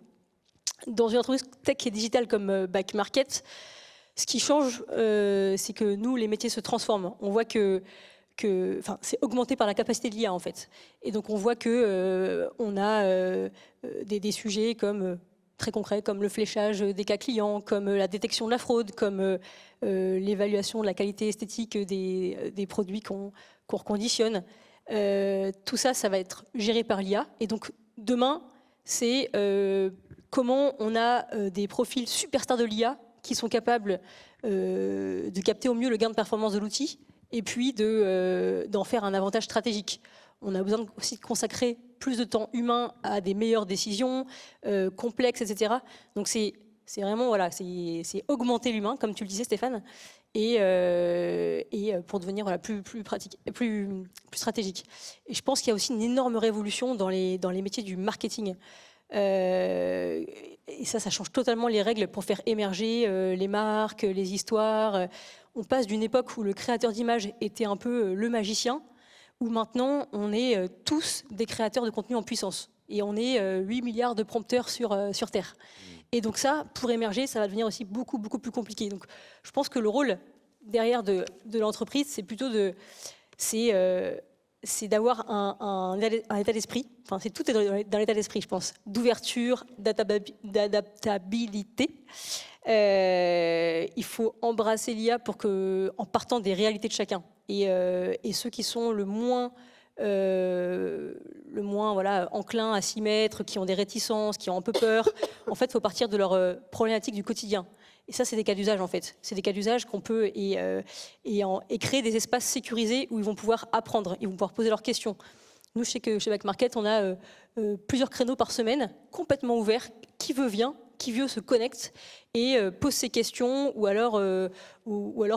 Dans une entreprise tech et digitale comme Back Market, ce qui change, c'est que nous, les métiers se transforment. On voit que c'est augmenté par la capacité de l'IA, en fait. Et donc, on voit qu'on a des sujets très concrets, comme le fléchage des cas clients, comme la détection de la fraude, comme l'évaluation de la qualité esthétique des produits qu'on reconditionne. Tout ça, ça va être géré par l'IA. Et donc, demain, c'est comment on a des profils superstars de l'IA qui sont capables de capter au mieux le gain de performance de l'outil et puis d'en faire un avantage stratégique. On a besoin aussi de consacrer plus de temps humain à des meilleures décisions complexes, etc. Donc c'est vraiment, voilà, c'est augmenter l'humain, comme tu le disais, Stéphane, et pour devenir plus pratique, plus stratégique. Et je pense qu'il y a aussi une énorme révolution dans les métiers du marketing. Et ça change totalement les règles pour faire émerger les marques, les histoires. On passe d'une époque où le créateur d'image était un peu le magicien, où maintenant on est tous des créateurs de contenu en puissance. Et on est 8 milliards de prompteurs sur Terre. Et donc ça, pour émerger, ça va devenir aussi beaucoup plus compliqué. Donc je pense que le rôle derrière de l'entreprise, c'est plutôt c'est d'avoir un état d'esprit, tout est dans l'état d'esprit, je pense, d'ouverture, d'adaptabilité. Il faut embrasser l'IA en partant des réalités de chacun. Et ceux qui sont le moins voilà, enclins à s'y mettre, qui ont des réticences, qui ont un peu peur, en fait, il faut partir de leurs problématiques du quotidien. Et ça, c'est des cas d'usage, en fait. C'est des cas d'usage qu'on peut et créer des espaces sécurisés où ils vont pouvoir apprendre, ils vont pouvoir poser leurs questions. Nous, je sais que chez Back Market, on a plusieurs créneaux par semaine, complètement ouverts. Qui veut vient, qui veut se connecte et pose ses questions, ou alors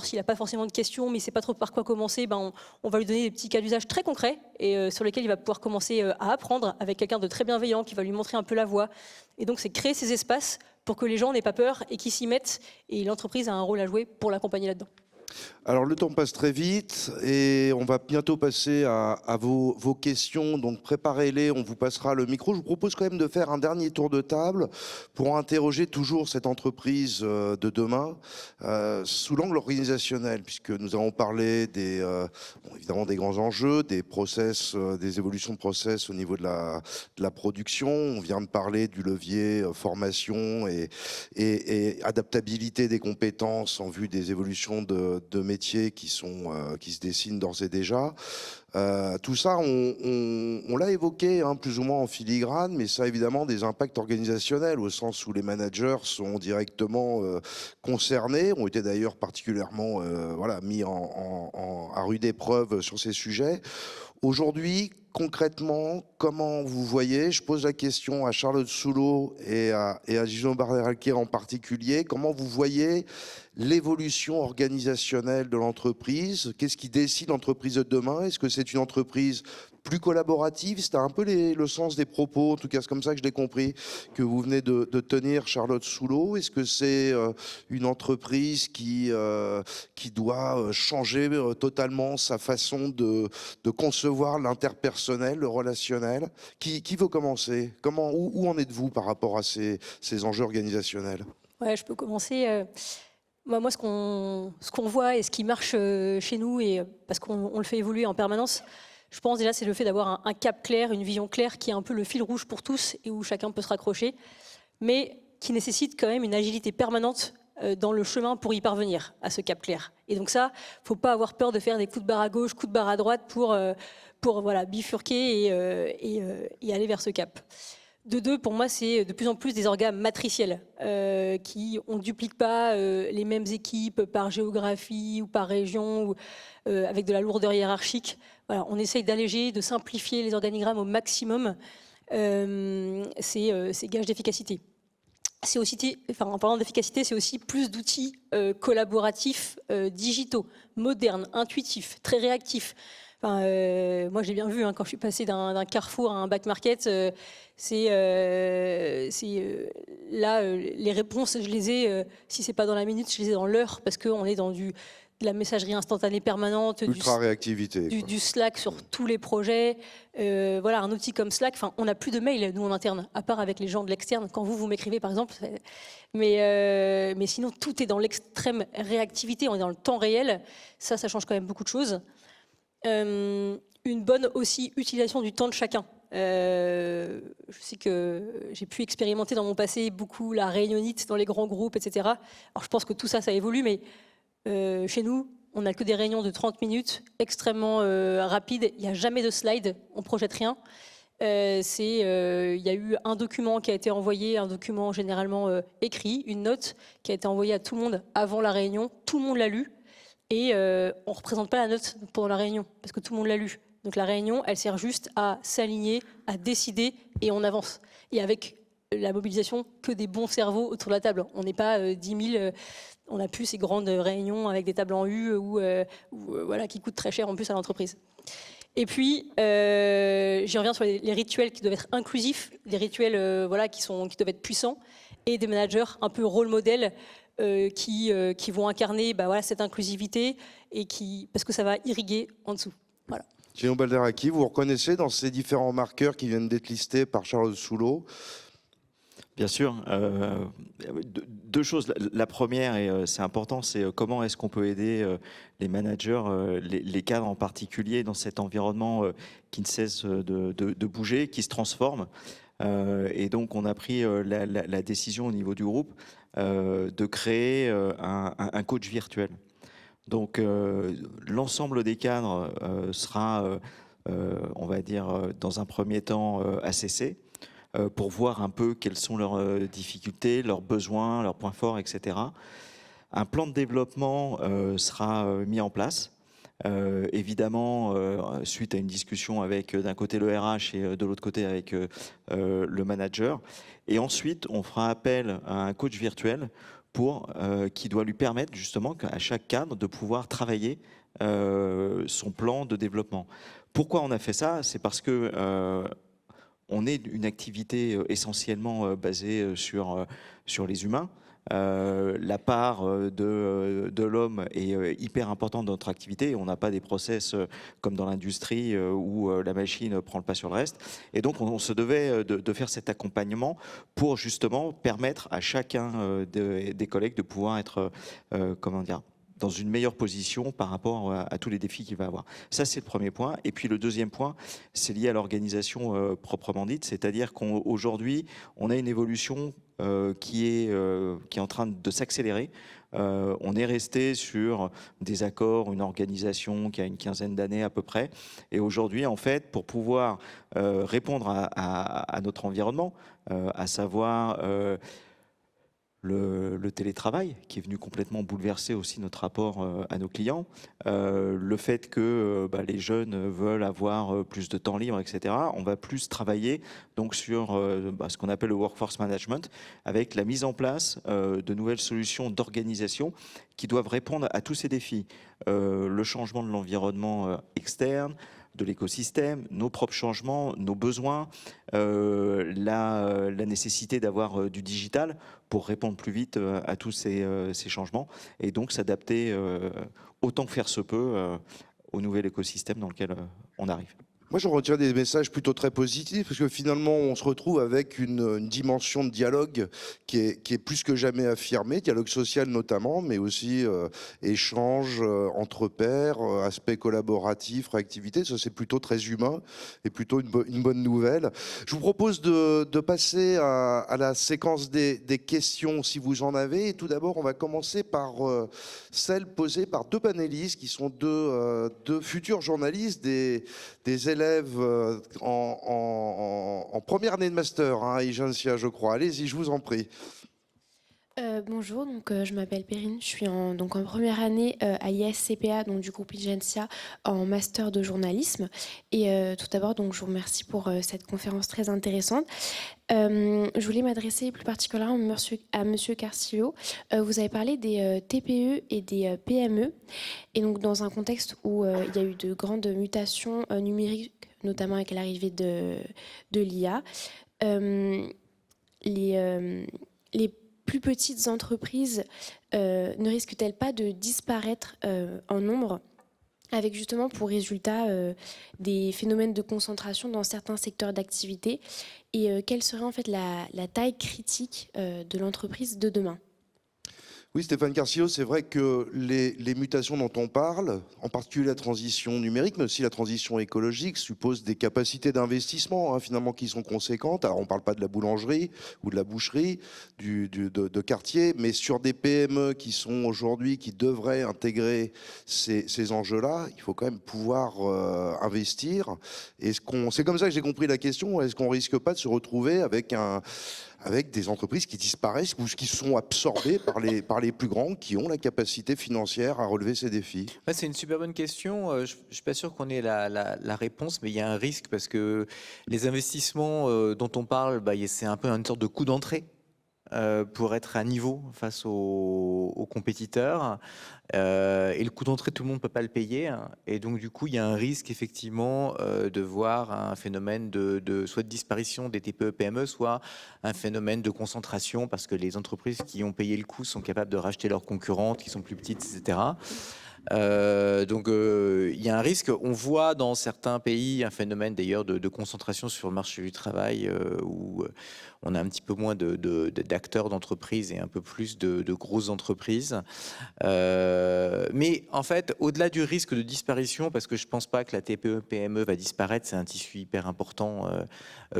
s'il n'a pas forcément de questions, mais il ne sait pas trop par quoi commencer, on va lui donner des petits cas d'usage très concrets et sur lesquels il va pouvoir commencer à apprendre avec quelqu'un de très bienveillant qui va lui montrer un peu la voie. Et donc, c'est créer ces espaces pour que les gens n'aient pas peur et qu'ils s'y mettent. Et l'entreprise a un rôle à jouer pour l'accompagner là-dedans. Alors le temps passe très vite et on va bientôt passer à vos questions, donc préparez-les, on vous passera le micro. Je vous propose quand même de faire un dernier tour de table pour interroger toujours cette entreprise de demain sous l'angle organisationnel, puisque nous avons parlé évidemment des grands enjeux, des process, des évolutions de process au niveau de la production. On vient de parler du levier formation et adaptabilité des compétences en vue des évolutions de métiers qui se dessinent d'ores et déjà. Tout ça, on l'a évoqué plus ou moins en filigrane, mais ça a évidemment des impacts organisationnels au sens où les managers sont directement concernés, ont été d'ailleurs particulièrement mis à rude épreuve sur ces sujets. Aujourd'hui, concrètement, comment vous voyez, je pose la question à Charlotte Soulot et à Gino Barder-Alquier en particulier, comment vous voyez l'évolution organisationnelle de l'entreprise? Qu'est-ce qui décide l'entreprise de demain? Est-ce que c'est une entreprise plus collaborative? C'était un peu le sens des propos, en tout cas c'est comme ça que je l'ai compris, que vous venez de tenir, Charlotte Soulot. Est-ce que c'est une entreprise qui doit changer totalement sa façon de concevoir l'interpersonnel, le relationnel? Qui veut commencer? Où en êtes-vous par rapport à ces enjeux organisationnels? Ouais, je peux commencer. Moi, ce qu'on voit et ce qui marche chez nous, et parce qu'on le fait évoluer en permanence, je pense déjà c'est le fait d'avoir un cap clair, une vision claire qui est un peu le fil rouge pour tous et où chacun peut se raccrocher, mais qui nécessite quand même une agilité permanente dans le chemin pour y parvenir à ce cap clair. Et donc ça, faut pas avoir peur de faire des coups de barre à gauche, coups de barre à droite pour bifurquer et aller vers ce cap. De deux, pour moi, c'est de plus en plus des organes matriciels qui on duplique pas les mêmes équipes par géographie ou par région ou avec de la lourdeur hiérarchique. Voilà, on essaye d'alléger, de simplifier les organigrammes au maximum. C'est gage d'efficacité. C'est aussi, en parlant d'efficacité, c'est aussi plus d'outils collaboratifs, digitaux, modernes, intuitifs, très réactifs. Moi, j'ai bien vu quand je suis passée d'un Carrefour à un back market, là, les réponses, je les ai, si c'est pas dans la minute, je les ai dans l'heure, parce qu'on est dans de la messagerie instantanée permanente, Ultra réactivité, du Slack sur tous les projets. Un outil comme Slack, on n'a plus de mails, nous, en interne, à part avec les gens de l'externe, quand vous m'écrivez, par exemple. Mais sinon, tout est dans l'extrême réactivité, on est dans le temps réel. Ça change quand même beaucoup de choses. Une bonne aussi utilisation du temps de chacun. Je sais que j'ai pu expérimenter dans mon passé beaucoup la réunionnite dans les grands groupes, etc. Alors je pense que tout ça évolue, mais chez nous, on n'a que des réunions de 30 minutes, extrêmement rapides. Il n'y a jamais de slide, on ne projette rien. Il y a eu un document qui a été envoyé, un document généralement écrit, une note qui a été envoyée à tout le monde avant la réunion. Tout le monde l'a lu. Et on ne représente pas la note pendant la réunion, parce que tout le monde l'a lu. Donc la réunion, elle sert juste à s'aligner, à décider, et on avance. Et avec la mobilisation que des bons cerveaux autour de la table. On n'est pas 10 000, on n'a plus ces grandes réunions avec des tables en U qui coûtent très cher en plus à l'entreprise. Et puis, j'y reviens sur les rituels qui doivent être inclusifs, des rituels qui doivent être puissants, et des managers un peu rôle modèle, qui vont incarner cette inclusivité parce que ça va irriguer en dessous. Voilà. Gino Barder-Alquier, vous reconnaissez dans ces différents marqueurs qui viennent d'être listés par Charlotte Soulot? Bien sûr. Deux choses. La première, et c'est important, c'est comment est-ce qu'on peut aider les managers, les cadres en particulier, dans cet environnement qui ne cesse de bouger, qui se transforme. Et donc, on a pris la décision au niveau du groupe de créer un coach virtuel. Donc, l'ensemble des cadres sera, on va dire, dans un premier temps, ACC, pour voir un peu quelles sont leurs difficultés, leurs besoins, leurs points forts, etc. Un plan de développement sera mis en place. Évidemment, suite à une discussion avec d'un côté le RH et de l'autre côté avec le manager. Et ensuite, on fera appel à un coach virtuel qui doit lui permettre justement à chaque cadre de pouvoir travailler son plan de développement. Pourquoi on a fait ça? C'est parce que on est une activité essentiellement basée sur les humains. La part de l'homme est hyper importante dans notre activité. On n'a pas des process comme dans l'industrie où la machine prend le pas sur le reste. Et donc, on se devait de faire cet accompagnement pour justement permettre à chacun des collègues de pouvoir être, comment dire, dans une meilleure position par rapport à tous les défis qu'il va avoir. Ça, c'est le premier point. Et puis le deuxième point, c'est lié à l'organisation proprement dite, c'est-à-dire qu'aujourd'hui, on a une évolution qui est en train de s'accélérer. On est resté sur des accords, une organisation qui a une quinzaine d'années à peu près. Et aujourd'hui, en fait, pour pouvoir répondre à notre environnement, à savoir le télétravail, qui est venu complètement bouleverser aussi notre rapport à nos clients, le fait que les jeunes veulent avoir plus de temps libre, etc. On va plus travailler donc sur ce qu'on appelle le workforce management, avec la mise en place de nouvelles solutions d'organisation qui doivent répondre à tous ces défis. Le changement de l'environnement externe, de l'écosystème, nos propres changements, nos besoins, la nécessité d'avoir du digital pour répondre plus vite à tous ces changements et donc s'adapter autant que faire se peut au nouvel écosystème dans lequel on arrive. Moi, j'en retiens des messages plutôt très positifs, parce que finalement, on se retrouve avec une dimension de dialogue qui est plus que jamais affirmée, dialogue social notamment, mais aussi échange entre pairs, aspect collaboratif, réactivité. Ça, c'est plutôt très humain et plutôt une bonne nouvelle. Je vous propose de passer à la séquence des questions, si vous en avez. Et tout d'abord, on va commencer par celle posée par deux panélistes qui sont deux futurs journalistes, des élèves en première année de master, à Igencia, je crois. Allez-y, je vous en prie. Bonjour, donc, je m'appelle Perrine, je suis en première année à l'ISCPA, donc du groupe Igencia, en master de journalisme. Et tout d'abord, donc, je vous remercie pour cette conférence très intéressante. Je voulais m'adresser plus particulièrement à Monsieur Carcillo. Vous avez parlé des TPE et des PME, et donc dans un contexte où il y a eu de grandes mutations numériques, notamment avec l'arrivée de l'IA. Les plus petites entreprises ne risquent-elles pas de disparaître en nombre, avec justement pour résultat des phénomènes de concentration dans certains secteurs d'activité, et quelle serait en fait la taille critique de l'entreprise de demain? Oui, Stéphane Carcillo, c'est vrai que les mutations dont on parle, en particulier la transition numérique, mais aussi la transition écologique, supposent des capacités d'investissement finalement qui sont conséquentes. Alors on ne parle pas de la boulangerie ou de la boucherie, de quartier, mais sur des PME qui sont aujourd'hui, qui devraient intégrer ces enjeux-là, il faut quand même pouvoir investir. C'est comme ça que j'ai compris la question. Est-ce qu'on risque pas de se retrouver avec des entreprises qui disparaissent ou qui sont absorbées par les plus grands qui ont la capacité financière à relever ces défis? Ouais, c'est une super bonne question. Je ne suis pas sûr qu'on ait la réponse, mais il y a un risque parce que les investissements dont on parle, c'est un peu une sorte de coup d'entrée pour être à niveau face aux compétiteurs. Et le coût d'entrée, tout le monde ne peut pas le payer. Et donc, du coup, il y a un risque, effectivement, de voir un phénomène soit de disparition des TPE-PME, soit un phénomène de concentration, parce que les entreprises qui ont payé le coup sont capables de racheter leurs concurrentes, qui sont plus petites, etc. Donc il y a un risque. On voit dans certains pays un phénomène d'ailleurs de concentration sur le marché du travail où on a un petit peu moins d'acteurs d'entreprises et un peu plus de grosses entreprises. Mais en fait, au-delà du risque de disparition, parce que je ne pense pas que la TPE-PME va disparaître, c'est un tissu hyper important,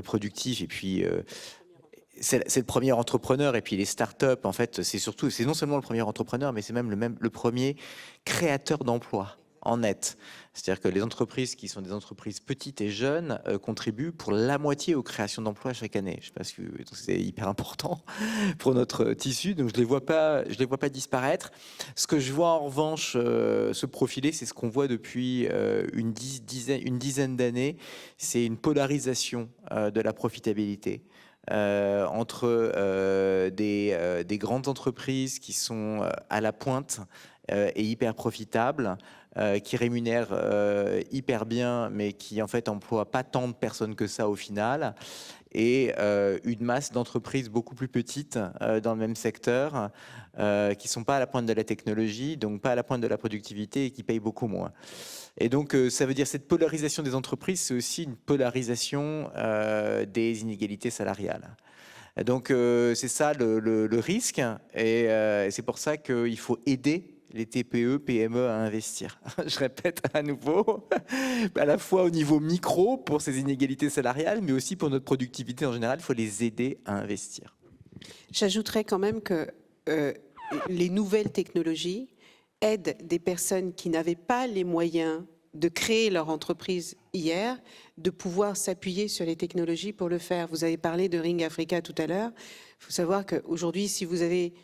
productif, et puis c'est le premier entrepreneur, et puis les startups, en fait, c'est non seulement le premier entrepreneur, mais c'est même le premier créateur d'emplois en net. C'est-à-dire que les entreprises qui sont des entreprises petites et jeunes contribuent pour la moitié aux créations d'emplois chaque année. Je sais pas si c'est hyper important pour notre tissu, donc je les vois pas disparaître. Ce que je vois en revanche se profiler, c'est ce qu'on voit depuis une dizaine d'années, c'est une polarisation de la profitabilité. Entre des grandes entreprises qui sont à la pointe est hyper profitable, qui rémunère hyper bien, mais qui en fait emploie pas tant de personnes que ça au final, et une masse d'entreprises beaucoup plus petites dans le même secteur, qui ne sont pas à la pointe de la technologie, donc pas à la pointe de la productivité et qui payent beaucoup moins. Et donc ça veut dire cette polarisation des entreprises, c'est aussi une polarisation des inégalités salariales. Donc c'est ça le risque, et c'est pour ça qu'il faut aider les TPE, PME à investir. Je répète à nouveau, à la fois au niveau micro pour ces inégalités salariales, mais aussi pour notre productivité en général, il faut les aider à investir. J'ajouterais quand même que les nouvelles technologies aident des personnes qui n'avaient pas les moyens de créer leur entreprise hier, de pouvoir s'appuyer sur les technologies pour le faire. Vous avez parlé de Ring Africa tout à l'heure. Il faut savoir qu'aujourd'hui, si vous avez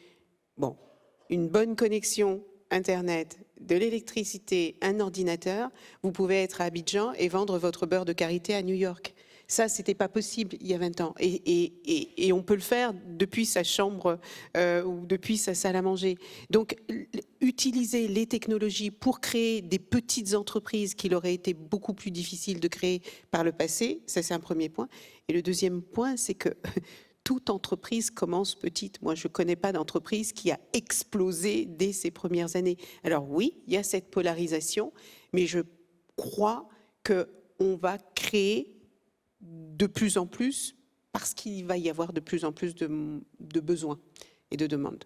une bonne connexion Internet, de l'électricité, un ordinateur, vous pouvez être à Abidjan et vendre votre beurre de karité à New York. Ça, ce n'était pas possible il y a 20 ans. Et on peut le faire depuis sa chambre ou depuis sa salle à manger. Donc, utiliser les technologies pour créer des petites entreprises qu'il aurait été beaucoup plus difficile de créer par le passé, ça c'est un premier point. Et le deuxième point, c'est que toute entreprise commence petite. Moi, je ne connais pas d'entreprise qui a explosé dès ses premières années. Alors oui, il y a cette polarisation, mais je crois qu'on va créer de plus en plus parce qu'il va y avoir de plus en plus de besoins et de demandes.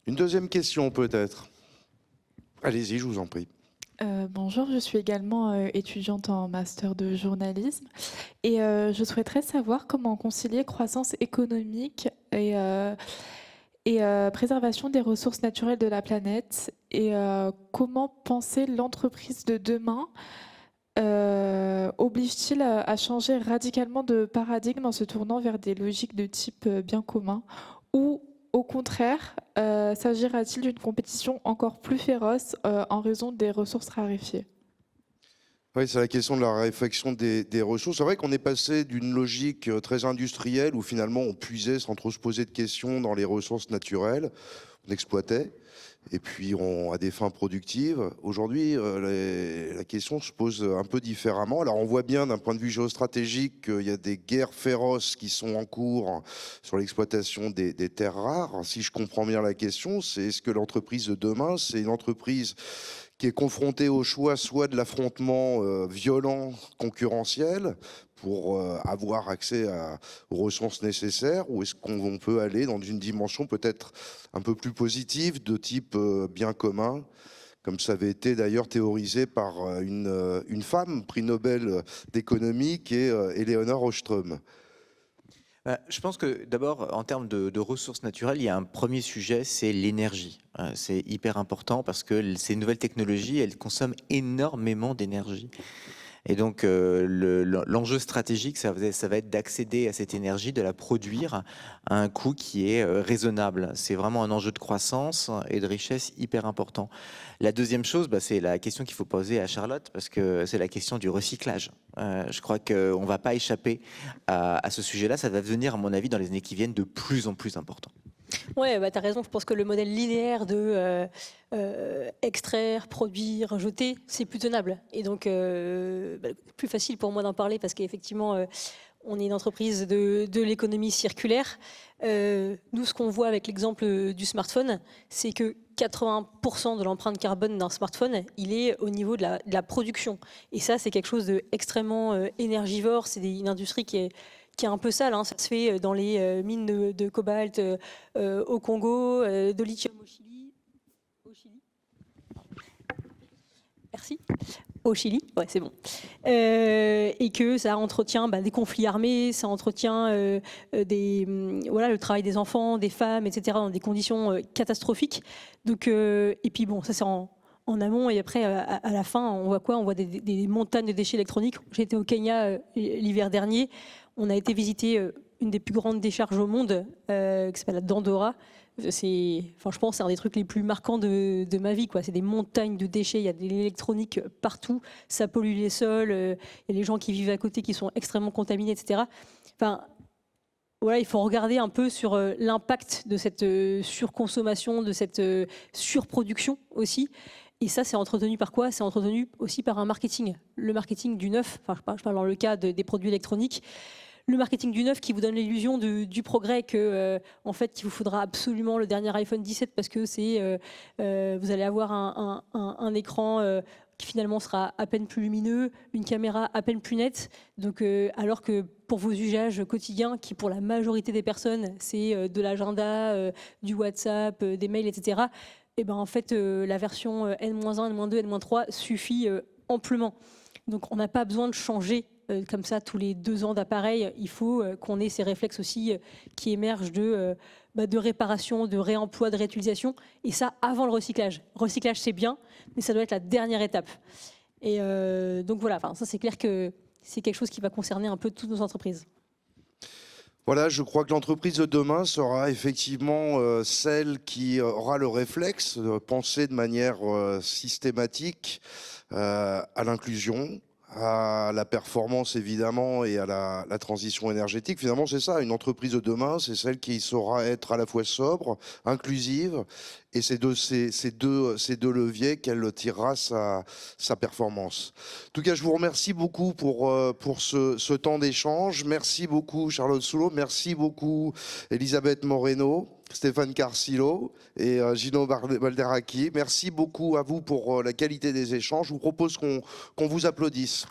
Une deuxième question peut-être. Allez-y, je vous en prie. Bonjour, je suis également étudiante en master de journalisme et je souhaiterais savoir comment concilier croissance économique et préservation des ressources naturelles de la planète et comment penser l'entreprise de demain oblige-t-il à changer radicalement de paradigme en se tournant vers des logiques de type bien commun ou au contraire, s'agira-t-il d'une compétition encore plus féroce en raison des ressources raréfiées? Oui, c'est la question de la raréfaction des ressources. C'est vrai qu'on est passé d'une logique très industrielle où finalement on puisait sans trop se poser de questions dans les ressources naturelles, on exploitait, et puis à des fins productives. Aujourd'hui, la question se pose un peu différemment. Alors on voit bien d'un point de vue géostratégique qu'il y a des guerres féroces qui sont en cours sur l'exploitation des terres rares. Si je comprends bien la question, c'est est-ce que l'entreprise de demain, c'est une entreprise qui est confrontée au choix soit de l'affrontement violent, concurrentiel, pour avoir accès aux ressources nécessaires, ou est-ce qu'on peut aller dans une dimension peut-être un peu plus positive, de type bien commun, comme ça avait été d'ailleurs théorisé par une femme, prix Nobel d'économie, qui est Eleonore Ostrom. Je pense que d'abord, en termes de ressources naturelles, il y a un premier sujet, c'est l'énergie. C'est hyper important parce que ces nouvelles technologies, elles consomment énormément d'énergie. Et donc, l'enjeu stratégique, ça va être d'accéder à cette énergie, de la produire à un coût qui est raisonnable. C'est vraiment un enjeu de croissance et de richesse hyper important. La deuxième chose, c'est la question qu'il faut poser à Charlotte, parce que c'est la question du recyclage. Je crois qu'on ne va pas échapper à ce sujet-là. Ça va devenir, à mon avis, dans les années qui viennent, de plus en plus important. Ouais, tu as raison. Je pense que le modèle linéaire de extraire, produire, jeter, c'est plus tenable. Et donc, plus facile pour moi d'en parler parce qu'effectivement, on est une entreprise de l'économie circulaire. Nous, ce qu'on voit avec l'exemple du smartphone, c'est que 80% de l'empreinte carbone d'un smartphone, il est au niveau de la production. Et ça, c'est quelque chose d'extrêmement énergivore. C'est une industrie qui est un peu sale, hein. Ça se fait dans les mines de cobalt au Congo, de lithium au Chili. Merci. Au Chili, ouais, c'est bon. Et que ça entretient des conflits armés, ça entretient le travail des enfants, des femmes, etc., dans des conditions catastrophiques. Donc, et puis bon, ça c'est en amont, et après, à la fin, on voit quoi? On voit des montagnes de déchets électroniques. J'ai été au Kenya l'hiver dernier. On a été visiter une des plus grandes décharges au monde, qui s'appelle la Dandora. Je pense que c'est un des trucs les plus marquants de ma vie, quoi. C'est des montagnes de déchets, il y a de l'électronique partout, ça pollue les sols, il y a les gens qui vivent à côté qui sont extrêmement contaminés, etc. Enfin, voilà, il faut regarder un peu sur l'impact de cette surconsommation, de cette surproduction aussi. Et ça, c'est entretenu par quoi? C'est entretenu aussi par un marketing. Le marketing du neuf, enfin, je parle dans le cas des produits électroniques. Le marketing du neuf qui vous donne l'illusion du progrès, que en fait, qu'il vous faudra absolument le dernier iPhone 17 parce que vous allez avoir un écran qui finalement sera à peine plus lumineux, une caméra à peine plus nette. Donc, alors que pour vos usages quotidiens, qui pour la majorité des personnes, c'est de l'agenda, du WhatsApp, des mails, etc., et ben en fait, la version N-1, N-2, N-3 suffit amplement. Donc, on n'a pas besoin de changer comme ça tous les 2 ans d'appareil. Il faut qu'on ait ces réflexes aussi qui émergent de réparation, de réemploi, de réutilisation. Et ça, avant le recyclage. Recyclage, c'est bien, mais ça doit être la dernière étape. Et donc voilà, ça c'est clair que c'est quelque chose qui va concerner un peu toutes nos entreprises. Voilà, je crois que l'entreprise de demain sera effectivement celle qui aura le réflexe de penser de manière systématique à l'inclusion, à la performance évidemment et à la transition énergétique. Finalement, c'est ça, une entreprise de demain, c'est celle qui saura être à la fois sobre, inclusive, et ces deux leviers qu'elle tirera sa performance. En tout cas, je vous remercie beaucoup pour ce temps d'échange. Merci beaucoup Charlotte Soulot, merci beaucoup Elisabeth Moreno, Stéphane Carcillo et Gino Balderacchi. Merci beaucoup à vous pour la qualité des échanges. Je vous propose qu'on vous applaudisse.